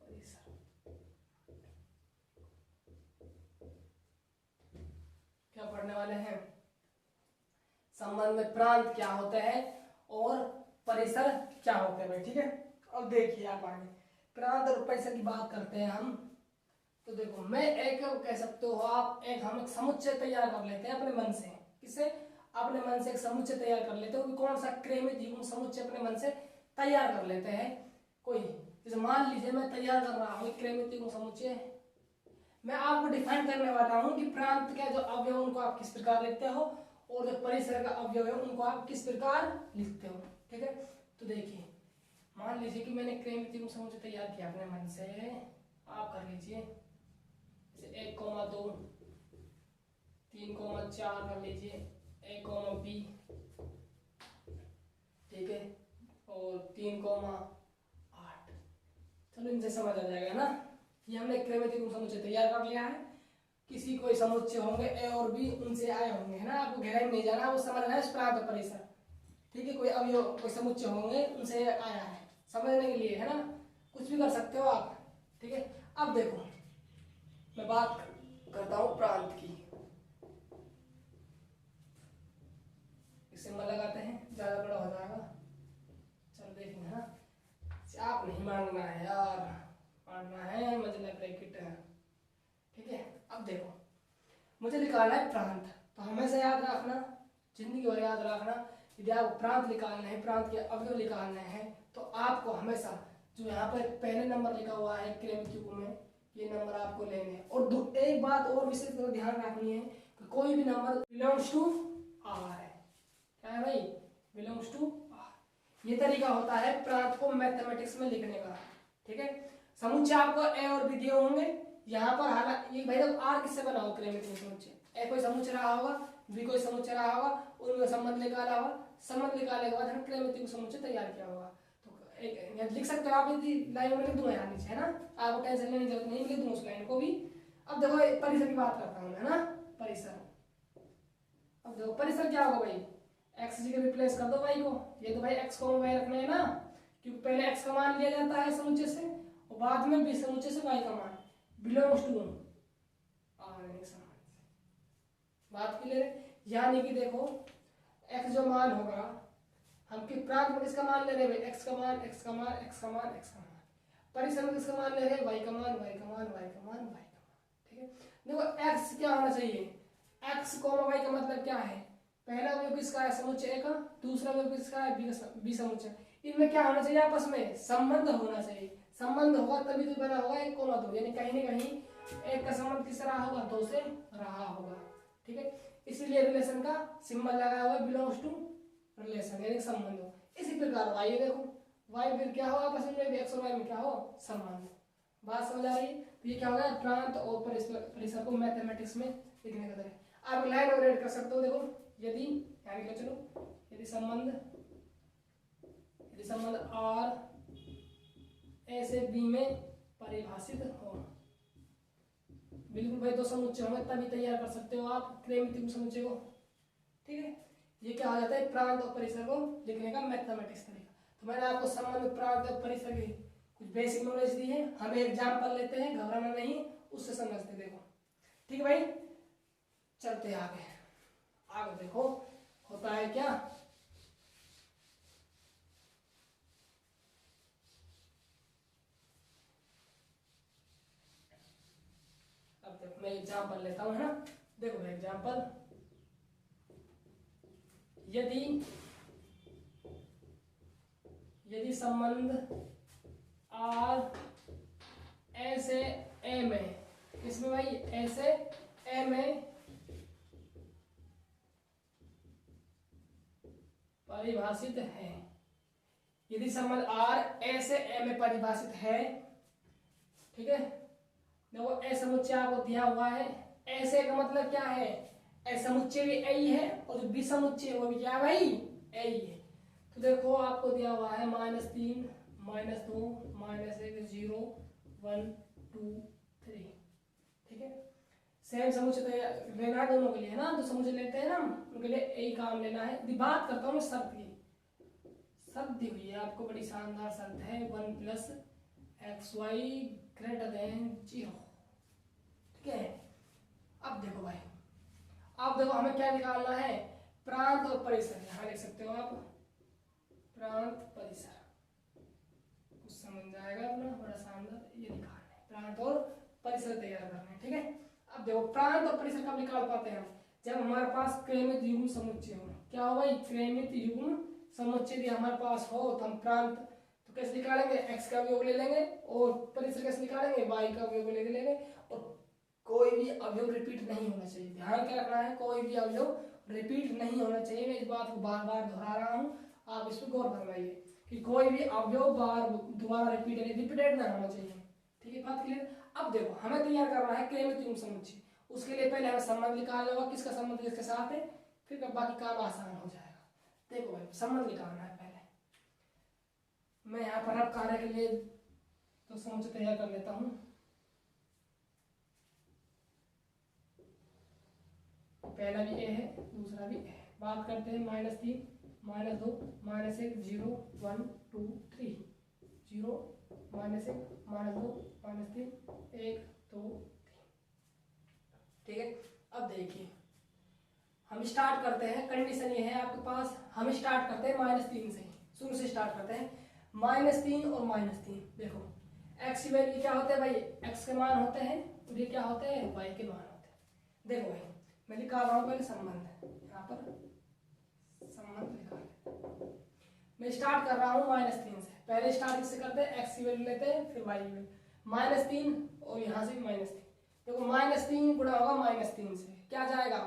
परिसर। क्या पढ़ने वाले हैं, संबंध में प्रांत क्या होते हैं और परिसर क्या होते हैं भाई। ठीक है, अब देखिए आप आगे प्रांत और परिसर की बात करते हैं हम। तो देखो मैं एक कह सकते हो आप, हम एक समुच्चय तैयार कर लेते हैं अपने मन से। किससे, अपने मन से एक समुच्चय तैयार कर लेते हो। कौन सा, क्रमिक युग्म समुच्चय अपने मन से तैयार कर लेते हैं कोई। जैसे मान लीजिए मैं तैयार कर रहा हूँ क्रमिक युग्म समुच्चय, मैं आपको डिफाइन करने वाला हूँ कि प्रांत के जो अवयव उनको आप किस प्रकार लिखते हो और जो परिसर का अवयव है उनको आप किस प्रकार लिखते हो। ठीक है, तो देखिए मान लीजिए कि मैंने क्रमिक युग्म समुच्चय तैयार किया अपने मन से, आप कर लीजिए। जैसे 1,2 3,4 कर लीजिए, a,b, ठीक है, और 3,8। चलो इनसे समझ आ जाएगा ना, ये हमने क्रमिक युग्म समुच्चय तैयार कर लिया है। किसी कोई समुच्चय होंगे ए और बी, उनसे आए होंगे, है ना। आपको गहराई में नहीं जाना, वो समझना है प्रांत और परिसर। ठीक है, कोई अवयव कोई समुच्चय होंगे उनसे आया है, समझने के लिए, है ना। कुछ भी कर सकते हो आप। ठीक है, अब देखो मैं बात करता हूँ प्रांत की। सिंबल लगाते हैं, ज्यादा बड़ा हो जाएगा। चलो देखेंगे ना, आप नहीं मांगना है यार, मांगना है मतलब ब्रैकेट। ठीक है, अब देखो मुझे निकालना है प्रांत, तो हमेशा याद रखना, जिंदगी भर याद रखना, यदि आपको प्रांत निकालना है, प्रांत के अवयव निकालने हैं, तो आपको हमेशा जो यहाँ पर पहले नंबर लिखा हुआ है क्रमिक युग्म में, ये नंबर आपको लेने हैं। और एक बात और विशेष रूप से ध्यान रखनी है कि कोई भी नंबर बिलोंग्स टू आर है। क्या है भाई, बिलोंग्स टू आर। ये तरीका होता है प्रांत को मैथमेटिक्स में लिखने का। ठीक है, समुच्चय आपको ए और बी दिए होंगे यहाँ पर। हालांकि ये भाई जब आर किससे बना हो क्रमिक समुच्चय, ए कोई समुच्चय रहा होगा, बी कोई समुच्चय रहा होगा, उनमें संबंध निकाला होगा, संबंध निकालने के बाद हम क्रमिक समुच्चय तैयार किया होगा। तो एक लिख सकते हो आप, यदि लाइन में लिख दूंगा यहाँ नीचे, है ना, आपको टेंशन लेने की जरूरत नहीं, लिख दूंगा उस लाइन को भी। अब देखो परिसर की बात करता हूँ, है ना, परिसर। अब देखो परिसर क्या होगा भाई, एक्स जी के रिप्लेस कर दो वाई को, ये तो भाई एक्स को वाई रखना है ना, क्योंकि पहले x का मान लिया जाता है समुच्चय से और बाद में b समुच्चय से y का मान बिलोंग्स टू बात क्लियर है। यानी कि देखो x जो मान होगा, हम कि प्रांत में किसका मान ले रहे हैं, x का मान x का मान x का मान x का मान, परिसर में किसका मान ले रहे हैं, y का मान y का मान y का मान y का मान। ठीक है, देखो x क्या होना चाहिए, x y का मतलब क्या है, पहला अवयव किसका है, समुच्चय A का, दूसरा अवयव किसका है, b समुच्चय। इनमें क्या होना चाहिए, आपस में संबंध होना चाहिए। संबंध होगा तभी तो बना होगा 1, 2, यानी कहीं ना कहीं एक का संबंध किस रहा होगा, 2 से रहा होगा। ठीक है, इसीलिए रिलेशन का सिंबल लगा हुआ है बिलोंग्स टू रिलेशन, यानी संबंध हो। इसी प्रकार y देखो, y फिर क्या होगा आपस में, x और y में क्या हो, संबंध। बात समझ आ रही है। तो ये क्या होगा, प्रांत और परिसर को मैथमेटिक्स में लिखने का तरीका। आप लाइन और ऐड कर सकते हो। देखो यदि यानी कि चलो यदि संबंध R A से B में परिभाषित हो, बिल्कुल भाई, दो समुच्चय होंगे तभी तैयार कर सकते हो आप त्रैमितिक समुच्चय को। ठीक है, ये क्या हो जाता है, प्रांत और परिसर को लिखने का मैथमेटिक्स तरीका। तो मैंने आपको संबंध, प्रांत और परिसर की कुछ बेसिक नॉलेज दी है। हम एग्जाम्पल लेते हैं, घबराना नहीं, उससे समझते देखो। ठीक है भाई, चलते हैं आगे। आगे देखो होता है क्या, अब देखो मैं एग्जाम्पल लेता हूं, है ना। देखो भाई एग्जाम्पल, यदि संबंध R A से A में, किसमें भाई, A से A में परिभाषित है, यदि संबंध R A से A में परिभाषित है, ठीक है, देखो ए समुच्चय आपको दिया हुआ है। ए से का मतलब क्या है, ए समुच्चय भी ए ही है और जो बी समुच्चय है वो भी क्या है भाई, ए ही है। तो देखो आपको दिया हुआ है -3 -2 -1 0 1 2 3। ठीक है, सेम समुच्चय तो लेना है दोनों के लिए, है ना। जो समुच्चय लेते हैं ना उनके लिए यही काम लेना है। यदि बात करता हूँ शर्त की, शर्त दी हुई है आपको, बड़ी शानदार शर्त है, 1 + xy > 0। ठीक है, अब देखो भाई, अब देखो हमें क्या निकालना है, प्रांत और परिसर। यहां लिख सकते हो आप प्रांत परिसर, कुछ समझ जाएगा अपना, बड़ा शानदार ये निकालना है, प्रांत और परिसर तैयार करना है। ठीक है, अब देखो प्रांत और परिसर कब निकाल पाते हैं हम, जब हमारे पास क्रमित युग्म समुच्चय हो। क्या हो भाई, क्रमित युग्म समुच्चय यदि हमारे पास हो तो हम प्रांत तो कैसे निकालेंगे, x का योग ले लेंगे, और परिसर कैसे निकालेंगे, y का योग लेंगे। और कोई भी अवयव रिपीट नहीं होना चाहिए, ध्यान क्या रखना है, कोई भी अवयव रिपीट नहीं होना चाहिए। मैं इस बात को बार बार दोहरा रहा हूँ, आप इस पर गौर फरमाइए कि कोई भी अवयव दोबारा रिपीटेड ना होना चाहिए। ठीक है, बात क्लियर। अब देखो हमें तैयार करना है क्रमित युग्म समुच्चय, उसके लिए पहले हमें संबंध निकालना होगा, किसका संबंध किसके साथ है, फिर बाकी काम आसान हो जाएगा। देखो भाई संबंध निकालना है पहले, मैं यहाँ पर अब कार्य के लिए तो समुच्चय तैयार कर लेता हूँ। पहला भी ए है, दूसरा भी ए है। बात करते हैं -3 -2 -1 0 1 2 3 0 -1 -2 -3 1 2 3। ठीक है, अब देखिए हम स्टार्ट करते हैं, कंडीशन ये है आपके पास, हम स्टार्ट करते हैं -3 से, शुरू से स्टार्ट करते हैं। -3 और -3, देखो x की वैल्यू क्या होते हैं भाई, x के मान होते हैं, और ये क्या होते हैं, y के मान होते हैं। देखो भाई मैं निकाल रहा हूँ पहले संबंध, यहाँ पर संबंध निकाल, मैं स्टार्ट कर रहा हूँ -3 से। पहले स्टार्ट किससे करते हैं, x की वैल्यू लेते हैं, फिर y की वैल्यू, -3 और यहाँ से भी -3। देखो -3 गुणा होगा -3 से, क्या जाएगा,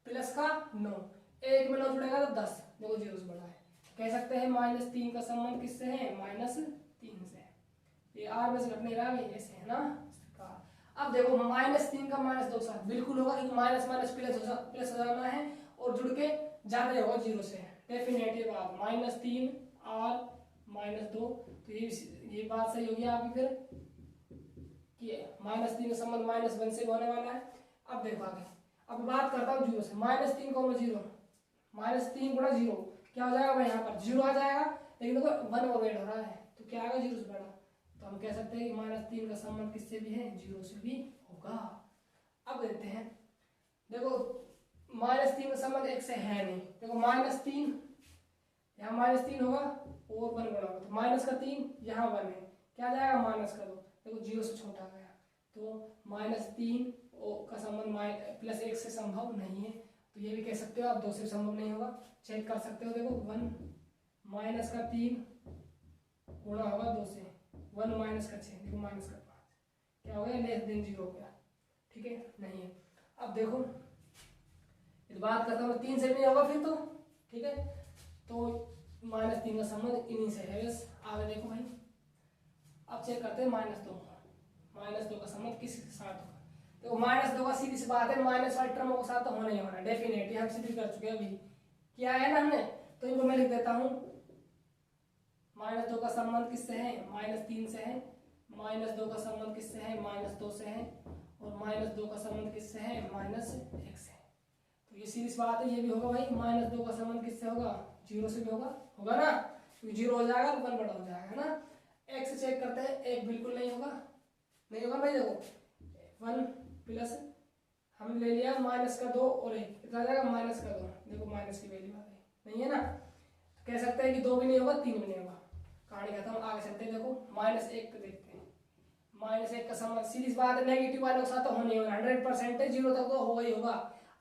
प्लस का 9, 1 में 9 जुड़ेगा तो 10, देखो 0 से बड़ा है। कह सकते हैं -3 का संबंध किससे है, -3 से। ये r में से घट नहीं रहा है, ऐसे है ना। अब देखो -3 का -2 साथ बिल्कुल होगा, क्योंकि माइनस माइनस प्लस हो जाना है और जुड़ के ज्यादा होगा 0 से, डेफिनेटिव बात। -3 r -2, तो ये बात सही होगी आपकी फिर कि -3 का संबंध -1 से होने वाला है। अब देखो आगे, अब बात करता हूँ 0 से, -3 को 0, -3 गुणा 0 क्या हो जाएगा भाई, यहाँ पर 0 आ जाएगा, लेकिन देखो 1 और ऐड हो रहा है क्या आएगा 0 से बड़ा। तो हम कह सकते हैं कि -3 का संबंध किससे भी है, 0 से भी होगा। अब देखते हैं, देखो -3 का संबंध x से है नहीं। देखो -3 यहाँ -3 होगा और 1 गुणा होगा, तो -3 यहाँ 1 है, क्या जाएगा -2। देखो 0 से छोटा गया, तो -3 का संबंध +1 से संभव नहीं है। तो ये भी कह सकते हो आप 2 से संभव नहीं होगा। चेक कर सकते हो, देखो 1 -3 गुणा होगा 2 से, 1 -6, देखो -5 क्या हो गया, <0 हो गया। ठीक है, नहीं है। अब देखो बात करता हूँ 3 से भी नहीं होगा फिर तो। ठीक है, तो -3 का संबंध इन्हीं से है बस। आगे देखो भाई, अब चेक करते हैं -2 का संबंध किसके साथ होगा। तो -2 का सीधी सी बात है, माइनस वाले टर्मों के साथ तो होना ही होना, डेफिनेटली हम सिद्ध कर चुके हैं अभी, क्या है ना हमने। तो इनको मैं लिख देता हूँ, -2 का संबंध किससे है, -3 से है, -2 का संबंध किससे है, -2 से है, और -2 का संबंध किससे है, -1 से। तो ये सीधी सी बात है, ये भी होगा भाई। -2 का संबंध किससे होगा, 0 से भी होगा ना, क्योंकि 0 हो जाएगा तो 1 बड़ा हो जाएगा, है ना। एक से चेक करते हैं, एक बिल्कुल नहीं होगा भाई। देखो 1 प्लस हमने ले लिया -2 और 1 कितना जाएगा, -2। देखो माइनस की वैल्यू आ गई, नहीं है ना। तो कह सकते हैं कि 2 भी नहीं होगा, 3 भी नहीं होगा, कहानी खत्म। आगे चलते हैं, देखो -1 को देखते हैं। -1 का संबंध सीधी बात है, नेगेटिव वाले के साथ तो होने ही होना, 100% है, 0 तक तो होगा ही होगा।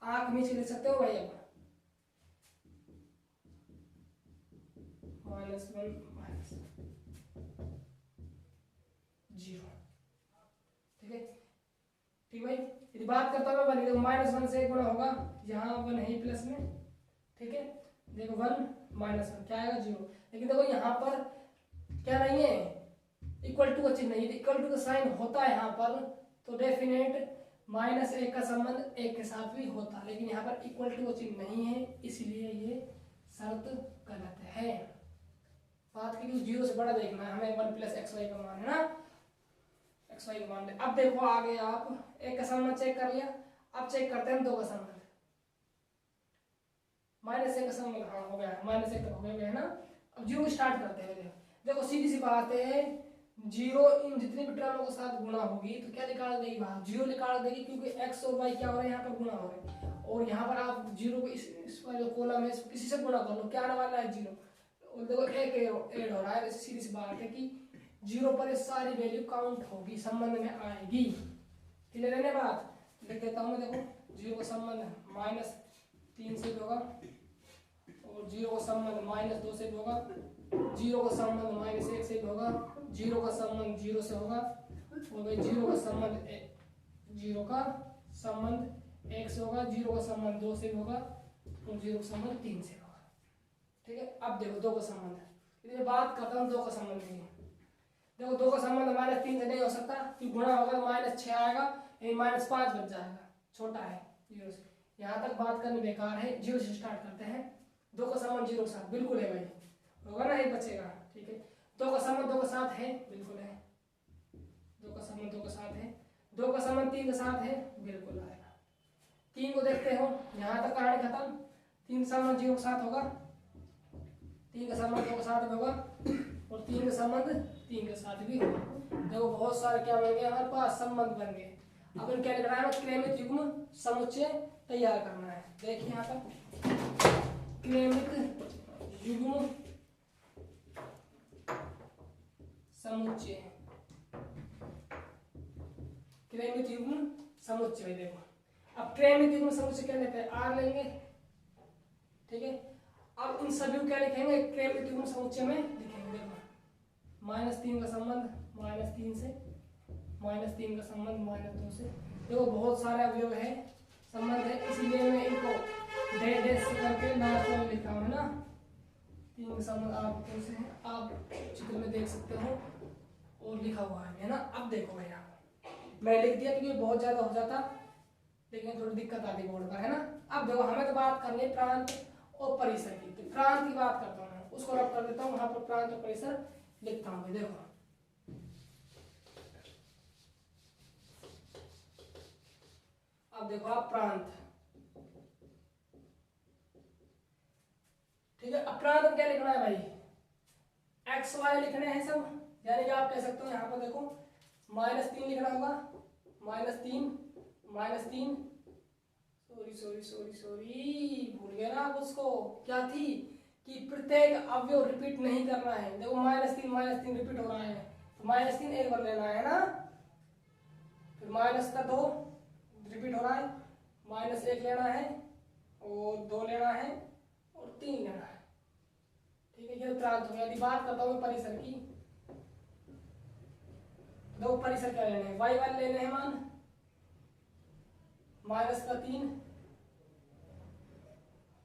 आंख नीचे लिख सकते हो भाई, अब -1 -0। ठीक है, ठीक भाई। यदि बात करता हूँ मैं, देखो -1 से 1 गुणा होगा, यहाँ 1 है प्लस में। ठीक है, देखो 1 -1 क्या आएगा, 0। लेकिन देखो यहाँ पर क्या नहीं है, इक्वल टू का चिन्ह नहीं है, इक्वल टू का साइन होता है यहाँ पर, तो डेफिनेट -1 का संबंध 1 के साथ भी होता, लेकिन यहाँ पर इक्वल टू का चिन्ह नहीं है, इसलिए ये शर्त गलत है। बात की 0 से बड़ा देखना है हमें, 1 + xy का मान है ना, xy का मान ले। अब देखो आगे आप 1 का संबंध चेक कर लिया, अब चेक करते हैं 2 का संबंध। -1 का संबंध हाँ हो गया, -1 तक हो गया है ना। अब 0 स्टार्ट करते हैं। देखो सीधी सी बात है, 0 इन जितने भी टर्मों के साथ गुणा होगी तो क्या निकाल देगी बाहर, 0 निकाल देगी, क्योंकि x और y क्या हो रहा है, यहाँ पर गुणा हो रहे हैं। और यहाँ पर आप 0 को इस वाले जो कॉलम है किसी से गुणा कर लो, क्या आने वाला है, 0। और देखो 1 ऐड हो रहा है, सीधी सी बात है कि 0 पर ये सारी वैल्यू काउंट होगी, संबंध में आएगी। क्लियर है ना बात। लिख देता हूँ मैं, देखो 0 का संबंध -3 से भी होगा, और 0 का संबंध -2 से भी होगा, 0 का संबंध -1 से भी होगा, 0 का संबंध 0 से होगा, और भाई 0 का संबंध 1 से होगा, 0 का संबंध 2 से भी होगा, और 0 का संबंध 3 से होगा। ठीक है, अब देखो 2 का संबंध, इसलिए बात करता हूँ 2 का संबंध की। देखो 2 का संबंध -3 से नहीं हो सकता, क्योंकि गुणा होगा तो -6 आएगा, यानी -5 बच जाएगा, छोटा है 0 से। यहाँ तक बात करनी बेकार है, 0 से स्टार्ट करते हैं। 2 का संबंध 0 के साथ बिल्कुल है भाई, होगा ना, एक बचेगा। ठीक है, 2 का संबंध 2 के साथ है, बिल्कुल है। 2 का संबंध 2 के साथ है, 2 का संबंध 3 के साथ है, बिल्कुल आएगा। 3 को देखते हो, यहाँ तक कहानी खत्म। 3 का संबंध 0 के साथ होगा, 3 का संबंध 2 के साथ भी होगा, और 3 का संबंध 3 के साथ भी होगा। देखो बहुत सारे क्या बन गए हमारे पास, संबंध बन गए। अब इन क्या लिख रहा है, क्रमिक युग्म समुच्चय तैयार करना है। देखिए यहाँ पर क्रमिक युग्म समुच्चय, क्रमिक युग्म समुच्चय। देखो अब क्रमिक युग्म समुच्चय क्या लेते हैं, R लेंगे। ठीक है, अब इन सभी को क्या लिखेंगे, क्रमिक युग्म समुच्चय में लिखेंगे। देखो -3 का संबंध -3 से, -3 का संबंध -2 से। देखो बहुत सारे अवयव है, संबंध है, इसलिए मैं इनको डैश से करके लास्ट में लिखा हूँ, है ना। 3 का संबंध आप से है, आप चित्र में देख सकते हो, और लिखा हुआ है ना। अब देखो भाई, आप मैं लिख दिया क्योंकि बहुत ज्यादा हो जाता, लेकिन थोड़ी दिक्कत आती बोर्ड पर, है ना। अब देखो हमें तो बात करनी है प्रांत और परिसर की, तो प्रांत की बात करता हूँ मैं, उसको रब कर देता हूँ, वहां पर प्रांत और परिसर लिखता हूँ। देखो अब देखो आप प्रांत, ठीक है। अब प्रांत में क्या लिखना है भाई, एक्स वाई लिखने हैं सब, यानी कि आप कह सकते हो यहाँ पर देखो -3 लिखना होगा, -3 सॉरी भूल गए ना आप उसको, क्या थी कि प्रत्येक अवयव रिपीट नहीं करना है। देखो -3 रिपीट हो रहा है, तो -3 एक बार लेना है ना, फिर -2 रिपीट हो रहा है, -1 लेना है और 2 लेना है और 3 लेना है। ठीक है, ये प्रांत हो गया। यदि बात करता हूँ परिसर की, दो परिसर क्या लेने हैं, y1 लेने हैं मान -3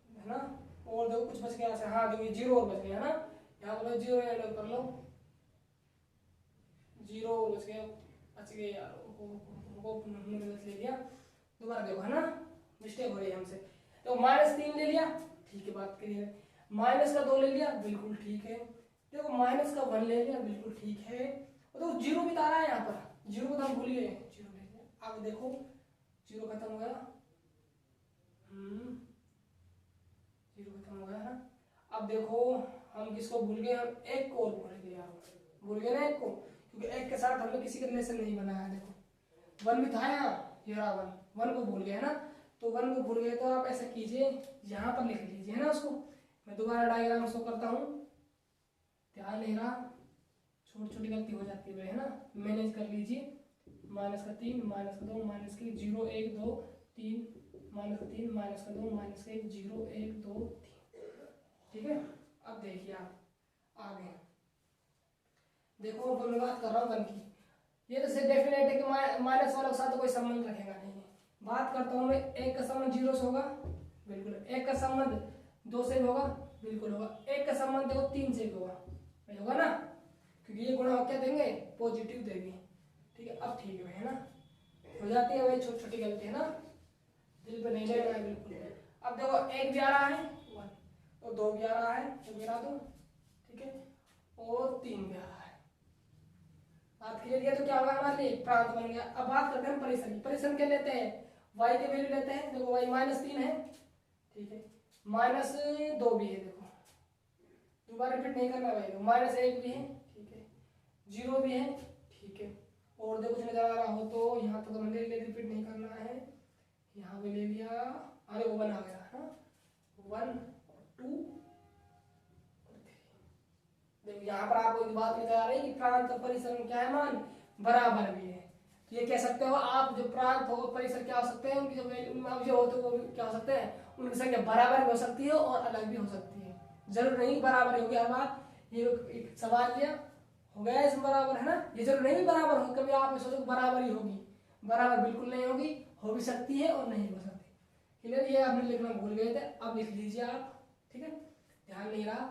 है ना, और देखो कुछ बच गया, हाँ देखो 0 और बच गया है ना, यहाँ पर 0 ऐड कर लो, 0 और बच गए यार, गलत ले लिया, दोबारा देखो है ना, मिस्टेक हो रही है हमसे। तो -3 ले लिया, ठीक है, बात क्लियर है। -2 ले लिया, बिल्कुल ठीक है। देखो -1 ले लिया, बिल्कुल ठीक है। और तो 0 भी आ रहा है यहाँ पर, 0 को तो हम भूल गए, 0 ले लिया। अब देखो 0 खत्म हो गया, 0 खत्म हो गया ना। अब देखो हम किसको भूल गए, हम 1 को और भूल गए यार, भूल गए ना 1 को, क्योंकि 1 के साथ हमने किसी का रिलेशन नहीं बनाया। देखो 1 भी था यहाँ, ये रहा 1 को भूल गए ना, तो 1 को भूल गए तो आप ऐसा कीजिए, यहाँ पर लिख लीजिए ना उसको। मैं दोबारा डायग्राम शो करता हूँ, ध्यान नहीं रहा, छोटी छोटी गलती हो जाती है ना, मैनेज कर लीजिए। -3 -2 -0 1 2 3 -3 -2 -1 0 1 2 3। ठीक है, अब देखिए आप आगे देखो, मैं बात कर रहा हूँ 1 की, ये तो डेफिनेट है कि माइनस वालों के साथ तो कोई संबंध रखेगा नहीं है। बात करता हूँ मैं, 1 का संबंध 0 से होगा, बिल्कुल। 1 का संबंध 2 से भी होगा, बिल्कुल होगा। 1 का संबंध देखो 3 से भी होगा, होगा ना, क्योंकि ये गुणा क्या देंगे, पॉजिटिव देंगे। ठीक है, अब ठीक है ना, हो जाती है भाई छोटी छोटी गलती है ना, दिल पे नहीं लेना है बिल्कुल। अब देखो 1 भी आ रहा है 1, और 2 भी आ रहा है, तो गिरा दो, ठीक है, और 3 भी आ रहा है। बात क्लियर किया, तो क्या होगा हमारे लिए, प्रांत बन गया। अब बात करते हैं परिसर की। परिसर क्या लेते हैं, y के वैल्यू लेते हैं। देखो y -3 है, ठीक है, -2 भी है, देखो दोबारा रिपीट नहीं करना भाई, -1 भी है, ठीक है, 0 भी है, ठीक है, और देखो कुछ नजर आ रहा हो तो यहाँ तक तो रिपीट नहीं करना है, यहाँ पे ले लिया, अरे 1 आ गया है, 1 2। देखो यहाँ पर आपको एक बात नजर आ रही है कि प्रांत और परिसर में क्या है, मान बराबर भी है। तो ये कह सकते हो आप, जो प्रांत हो परिसर क्या हो सकते हैं, उनकी जो हो तो वो क्या हो सकते हैं, उनकी संख्या बराबर भी हो सकती है और अलग भी हो सकती है, जरूर नहीं बराबर होगी हर बार। ये एक सवाल लिया हो गया, इसमें बराबर है ना, ये जरूर नहीं बराबर हो, कभी आप सोचो बराबर ही होगी, बराबर बिल्कुल नहीं होगी, हो भी सकती है और नहीं हो सकती। क्लियर, ये आपने लिखना भूल गए थे, अब लिख लीजिए आप, ठीक है, ध्यान नहीं रहा,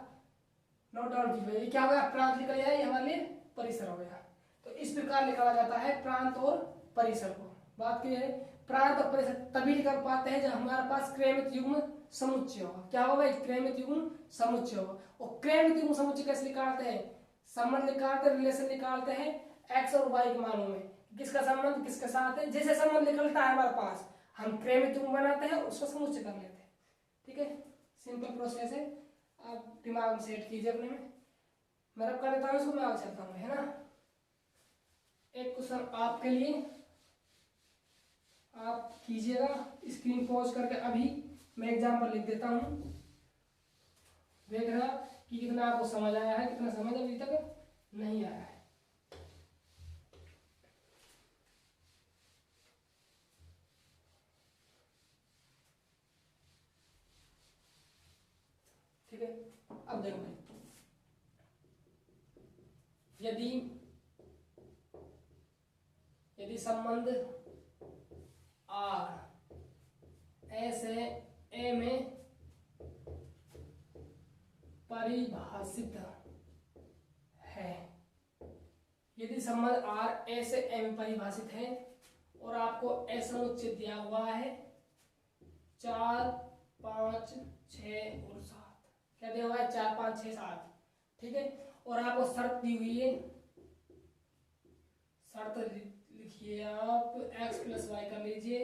नोट डाउन कीजिए। ये क्या हो गया, प्रांत निकल गया, ये हमारे लिए परिसर हो गया। तो इस प्रकार निकाला जाता है प्रांत और परिसर को। बात क्लियर है, प्रांत और परिसर तभी निकल पाते हैं जब हमारे पास क्रमित युग्म समुच्चय होगा। क्या होगा, क्रमित युग्म समुच्चय होगा। और क्रमित युग्म समुच्चय कैसे निकालते हैं, संबंध निकालते हैं, रिलेशन निकालते हैं x और y के मानों में, किसका संबंध किसके साथ है। जैसे संबंध निकलता है हमारे पास, हम क्रमित युग्म बनाते हैं, उसका समुच्चय कर लेते हैं। ठीक है, सिंपल प्रोसेस है, आप दिमाग में सेट कीजिए अपने में। मैं रब कर देता हूँ इसको, मैं आगे चलता हूँ, है ना। एक क्वेश्चन आपके लिए, आप कीजिएगा, स्क्रीन पॉज करके अभी मैं एग्जाम्पल लिख देता हूँ, देखना कि कितना आपको समझ आया है, कितना समझ अभी तक नहीं आया है। ठीक है, अब देखो यदि संबंध R ऐसे A में परिभाषित है, यदि संबंध R ऐसे A में परिभाषित है और आपको ऐसा समुच्चय दिया हुआ है 4 5 6 और 7, क्या दिया हुआ है, 4 5 6 7, ठीक है, और आपको शर्त दी हुई है, शर्त लिखिए आप, x + y कर लीजिए,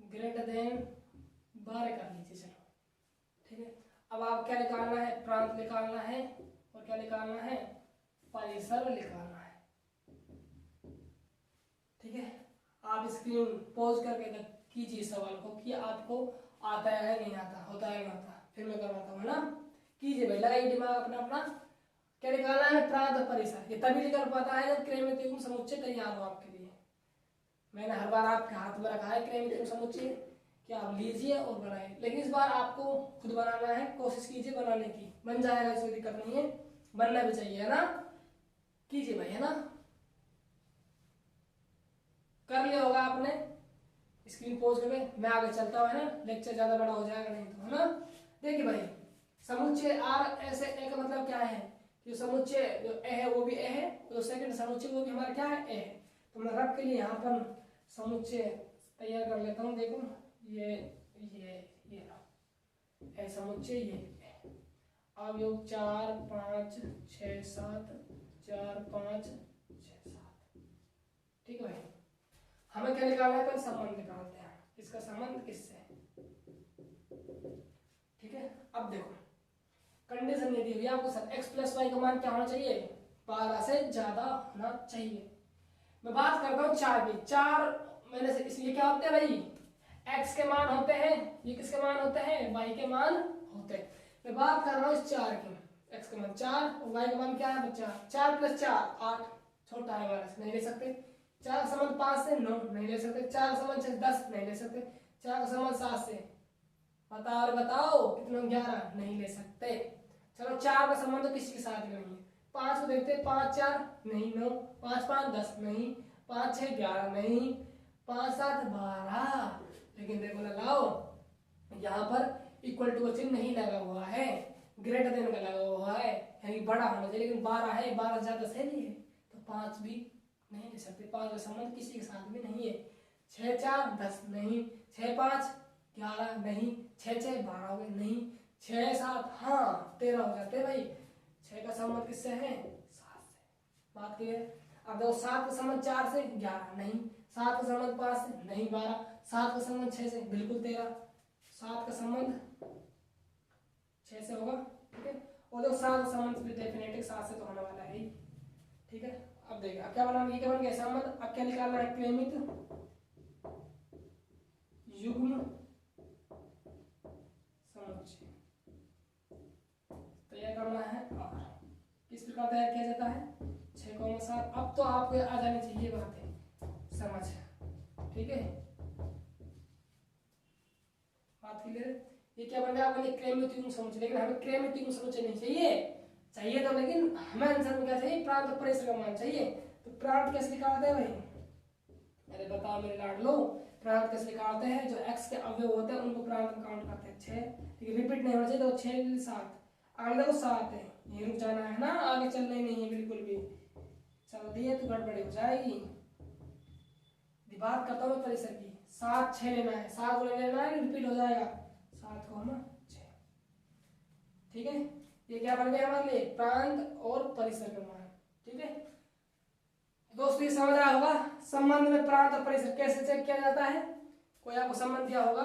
ग्रेटर देन 12 कर लीजिए, चलो ठीक है। अब आप क्या निकालना है, प्रांत निकालना है और क्या निकालना है, परिसर निकालना है। ठीक है, आप स्क्रीन पॉज करके कीजिए सवाल को कि आपको आता है नहीं आता, होता है नहीं आता, फिर मैं करवाता हूँ, है ना। कीजिए भाई, लगाइए दिमाग अपना अपना। क्या निकालना है, प्रांत और परिसर। ये तभी निकल पाता है जब क्रमिक समुच्चय तैयार हो आपके लिए। मैंने हर बार आपके हाथ में रखा है क्रमिक समुच्चय कि आप लीजिए और बनाइए, लेकिन इस बार आपको खुद बनाना है, कोशिश कीजिए बनाने की, बन जाएगा, कोई दिक्कत नहीं है, बनना भी चाहिए, है ना। कीजिए भाई, है ना। कर लिया होगा आपने, स्क्रीन पोज करके मैं आगे चलता हूँ, है ना, लेक्चर ज्यादा बड़ा हो जाएगा नहीं तो, है ना। देखिए भाई, समुच्चय आर ऐसे ए का मतलब क्या है, जो समुच्चय जो ए है वो भी ए है, जो सेकंड समुच्चय वो भी हमारा क्या है, ए है। तो मैं रख के लिए यहाँ पर समुच्चय तैयार कर लेता हूँ। देखो ये ए समुच्चय, ये अब योग 4 5 6 7 4 5 6 7। ठीक है भाई, हमें क्या निकालना है, पहले संबंध निकालते हैं, इसका संबंध किससे है। ठीक है, अब देखो कंडीशन ये दी हुई है आपको, सर x प्लस वाई का मान क्या होना चाहिए, 12 से ज्यादा होना चाहिए। मैं बात करता हूँ 4 की, 4 मैंने से इसलिए क्या होते हैं भाई, x के मान होते हैं, ये किसके मान होते हैं, y के मान होते हैं। मैं बात कर रहा हूँ इस 4 की, x का मान 4 और y का मान क्या है बच्चा, 4 प्लस 4 8, छोटा है हमारे से नहीं ले सकते। 4 का संबंध 5 से 9 नहीं ले सकते। 4 का संबंध 6 10 नहीं ले सकते। 4 का संबंध 7 से बताओ और बताओ कितना, 11 नहीं ले सकते। चलो 4 का संबंध तो किसी के साथ भी नहीं है। 5 को देखते, 5 4 नहीं, 9 5 5 10 नहीं, 5 6 11 नहीं, 5 7 12। लेकिन देखो लगाओ, यहाँ पर इक्वल टू का चिन्ह नहीं लगा हुआ है, ग्रेटर देन का लगा हुआ है, यानी बड़ा होना चाहिए, लेकिन 12 है, 12 ज्यादा सही है, तो 5 भी नहीं ले सकते। 5 का संबंध किसी के साथ भी नहीं है। 6 4 10 नहीं, 6 5 11 नहीं, 6 6 12 हो गए नहीं, 6 7 हाँ 13 हो जाते भाई। 6 का संबंध किससे है, 7 से। बात क्लियर। अब देखो 7 का संबंध 4 से 11 नहीं, 7 का संबंध 5 से नहीं 12, 7 का संबंध 6 से बिल्कुल 13, 7 का संबंध 6 से होगा। ठीक है, और देखो 7 का संबंध भी डेफिनेटली 7 से तो होने वाला है ही। ठीक है, अब देखिए अब क्या बनाना, ये क्या बन गया संबंध। अब क्या निकालना है, क्रमिक युग्म समुच्चय तैयार करना है। और किस प्रकार तैयार किया जाता है, 6,7। अब तो आपको आ जानी चाहिए बातें समझ। ठीक है, बात क्लियर। ये क्या बन गया, आपने क्रमिक युग्म समुच्चय, लेकिन हमें क्रमिक युग्म समुच्चय नहीं चाहिए, चाहिए तो, लेकिन हमें आंसर में क्या चाहिए, प्रांत और परिसर का मान चाहिए। तो प्रांत कैसे निकालते हैं भाई, अरे बताओ मेरे लाडलो, प्रांत कैसे निकालते हैं, जो x के अवयव होते हैं उनको प्रांत में काउंट करते हैं। 6, ठीक है, रिपीट नहीं होना चाहिए, तो 6 7 आगे देखो 7 है, ये रुक जाना है ना, आगे चलना ही नहीं है बिल्कुल भी, चल दिए तो गड़बड़ी हो जाएगी। बात करता हूँ परिसर की, 7 6 लेना है, 7 को लेना है, रिपीट हो जाएगा, 7 को हम 6। ठीक है, ये क्या बन गया हमारे लिए, प्रांत और परिसर का मान। ठीक है दोस्तों, ये समझ आया होगा संबंध में प्रांत और परिसर कैसे चेक किया जाता है। कोई आपको संबंध दिया होगा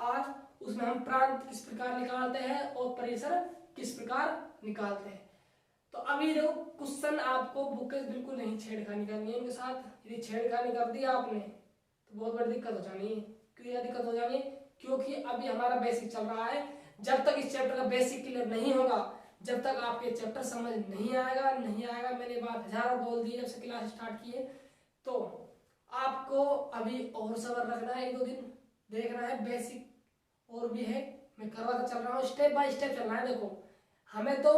आज, उसमें हम प्रांत किस प्रकार निकालते हैं और परिसर किस प्रकार निकालते हैं। तो अभी देखो क्वेश्चन आपको बुक के बिल्कुल नहीं छेड़खानी करनी है उनके साथ, यदि छेड़खानी कर दी आपने तो बहुत बड़ी दिक्कत हो जानी है। क्यों दिक्कत हो जानी है, क्योंकि अभी हमारा बेसिक चल रहा है। जब तक इस चैप्टर का बेसिक क्लियर नहीं होगा, जब तक आपके चैप्टर समझ नहीं आएगा, मैंने बात हजारों बोल दी जब से क्लास स्टार्ट किए, तो आपको अभी और सबर रखना है, 1-2 दिन देखना है, बेसिक और भी है, मैं करवाता चल रहा हूँ, स्टेप बाय स्टेप चलना है। देखो हमें तो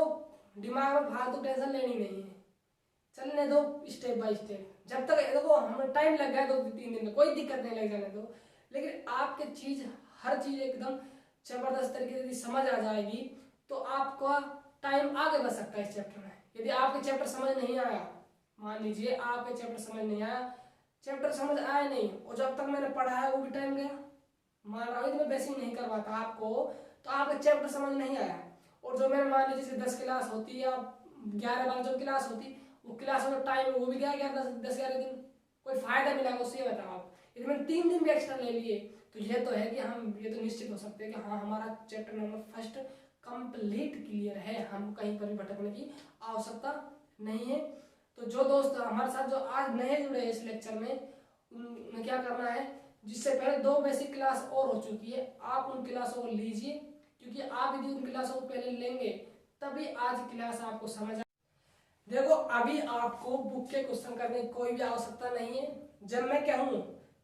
दिमाग में फालतू टेंशन लेनी नहीं है, चलने दो स्टेप बाय स्टेप। जब तक देखो हमें टाइम लग गया 2-3 दिन में, कोई दिक्कत नहीं, लग जाने दो, लेकिन आपके चीज हर चीज एकदम जबरदस्त तरीके से समझ आ जाएगी तो आपका टाइम आगे बढ़ सकता है इस चैप्टर में। यदि आपके चैप्टर समझ नहीं आया, मान लीजिए आपके चैप्टर समझ नहीं आया, चैप्टर समझ आया नहीं, और जब तक मैंने पढ़ा है वो भी टाइम गया, मान रहा हूँ मैं बेसिक नहीं करवाता आपको, तो आपका चैप्टर समझ नहीं आया, और जो मैंने मान लीजिए 10 क्लास होती या 11-12 जो क्लास होती, वो क्लास में टाइम वो भी गया 10-11 दिन, कोई फायदा मिला उससे बताओ आप। यदि मैंने 3 दिन भी एक्स्ट्रा ले लिए तो ये तो है कि हम ये तो निश्चित हो सकते हैं कि हाँ हमारा चैप्टर नंबर 1 कंप्लीट क्लियर है, हम कहीं पर भी भटकने की आवश्यकता नहीं है। तो जो दोस्त हमारे साथ जो आज नए जुड़े हैं इस लेक्चर में, उन्हें क्या करना है, जिससे पहले 2 बेसिक क्लास और हो चुकी है, आप उन क्लासों को लीजिए, क्योंकि आप यदि उन क्लासों को पहले लेंगे तभी आज की क्लास आपको समझ आए। देखो अभी आपको बुक के क्वेश्चन करने की कोई भी आवश्यकता नहीं है। जब मैं कहूँ,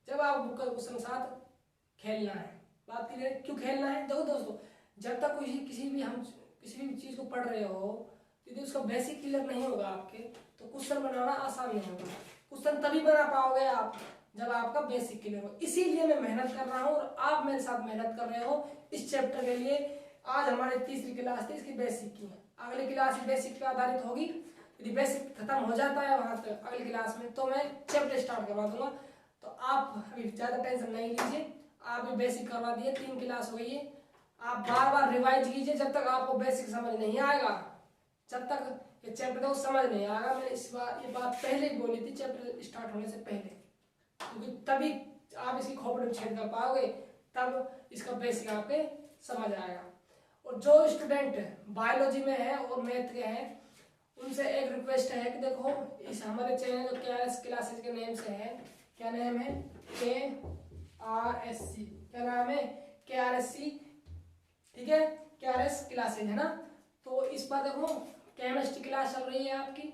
जब आप बुक के क्वेश्चन के साथ खेलना है, बात की क्यों खेलना है। देखो दोस्तों, जब तक किसी भी चीज को पढ़ रहे हो, यदि उसका बेसिक क्लियर नहीं होगा आपके, तो क्वेश्चन बनाना आसान नहीं होगा। क्वेश्चन तभी बना पाओगे आप जब आपका बेसिक क्लियर हो। इसीलिए मैं मेहनत कर रहा हूँ और आप मेरे साथ मेहनत कर रहे हो इस चैप्टर के लिए। आज हमारी तीसरी क्लास थी इसकी बेसिक की, अगली क्लास बेसिक पे आधारित होगी। यदि बेसिक खत्म हो जाता है वहां तक अगली क्लास में, तो मैं चैप्टर स्टार्ट करवा दूंगा। तो आप अभी ज्यादा टेंशन नहीं लीजिए, आप भी बेसिक करवा दिए, 3 क्लास हो गई है। आप बार बार रिवाइज कीजिए जब तक आपको बेसिक समझ नहीं आएगा, जब तक ये चैप्टर को समझ नहीं आएगा। मैंने ये बात पहले ही बोली थी चैप्टर स्टार्ट होने से पहले, क्योंकि तभी आप इसकी खोपड़ी में छेद कर पाओगे, तब इसका बेसिक आपके समझ आएगा। और जो स्टूडेंट बायोलॉजी में है और मैथ के हैं, उनसे एक रिक्वेस्ट है कि देखो इस हमारे चैनल जो KRS क्लासेस के नेम से है, क्या नेम है, KRSC, क्या नाम है, KRSC, ठीक है, KRS क्लासेज है ना। तो इस पर देखो केमिस्ट्री क्लास चल रही है आपकी,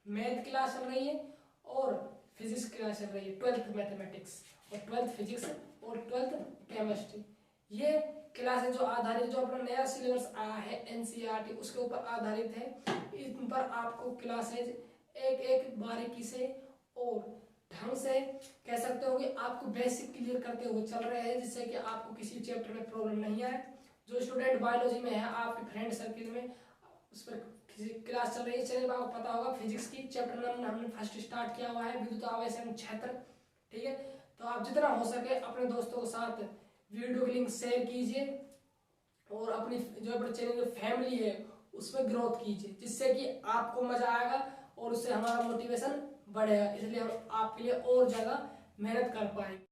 मैथ क्लास चल रही है और फिजिक्स क्लास चल रही है, 12th मैथमेटिक्स और 12th फिजिक्स और 12th केमिस्ट्री। ये क्लासेज जो आधारित, जो अपना नया सिलेबस आया है NCERT उसके ऊपर आधारित है। इन पर आपको क्लासेज एक एक बारीकी से और ढंग से कह सकते हो कि आपको बेसिक क्लियर करते हुए चल रहे हैं, जिससे कि आपको किसी चैप्टर में प्रॉब्लम नहीं आए। जो स्टूडेंट बायोलॉजी में है, आपके फ्रेंड सर्किल में उस पर क्लास चल रही है, चलिए आपको पता होगा फिजिक्स की चैप्टर नंबर हमने फर्स्ट स्टार्ट किया हुआ है, विद्युत आवेशन क्षेत्र, ठीक है। तो आप जितना हो सके अपने दोस्तों के साथ वीडियो की लिंक शेयर कीजिए और अपनी जो चैनल जो फैमिली है उस पर ग्रोथ कीजिए, जिससे कि आपको मजा आएगा और उससे हमारा मोटिवेशन बढ़ेगा, इसलिए हम आपके लिए और ज्यादा मेहनत कर पाएंगे।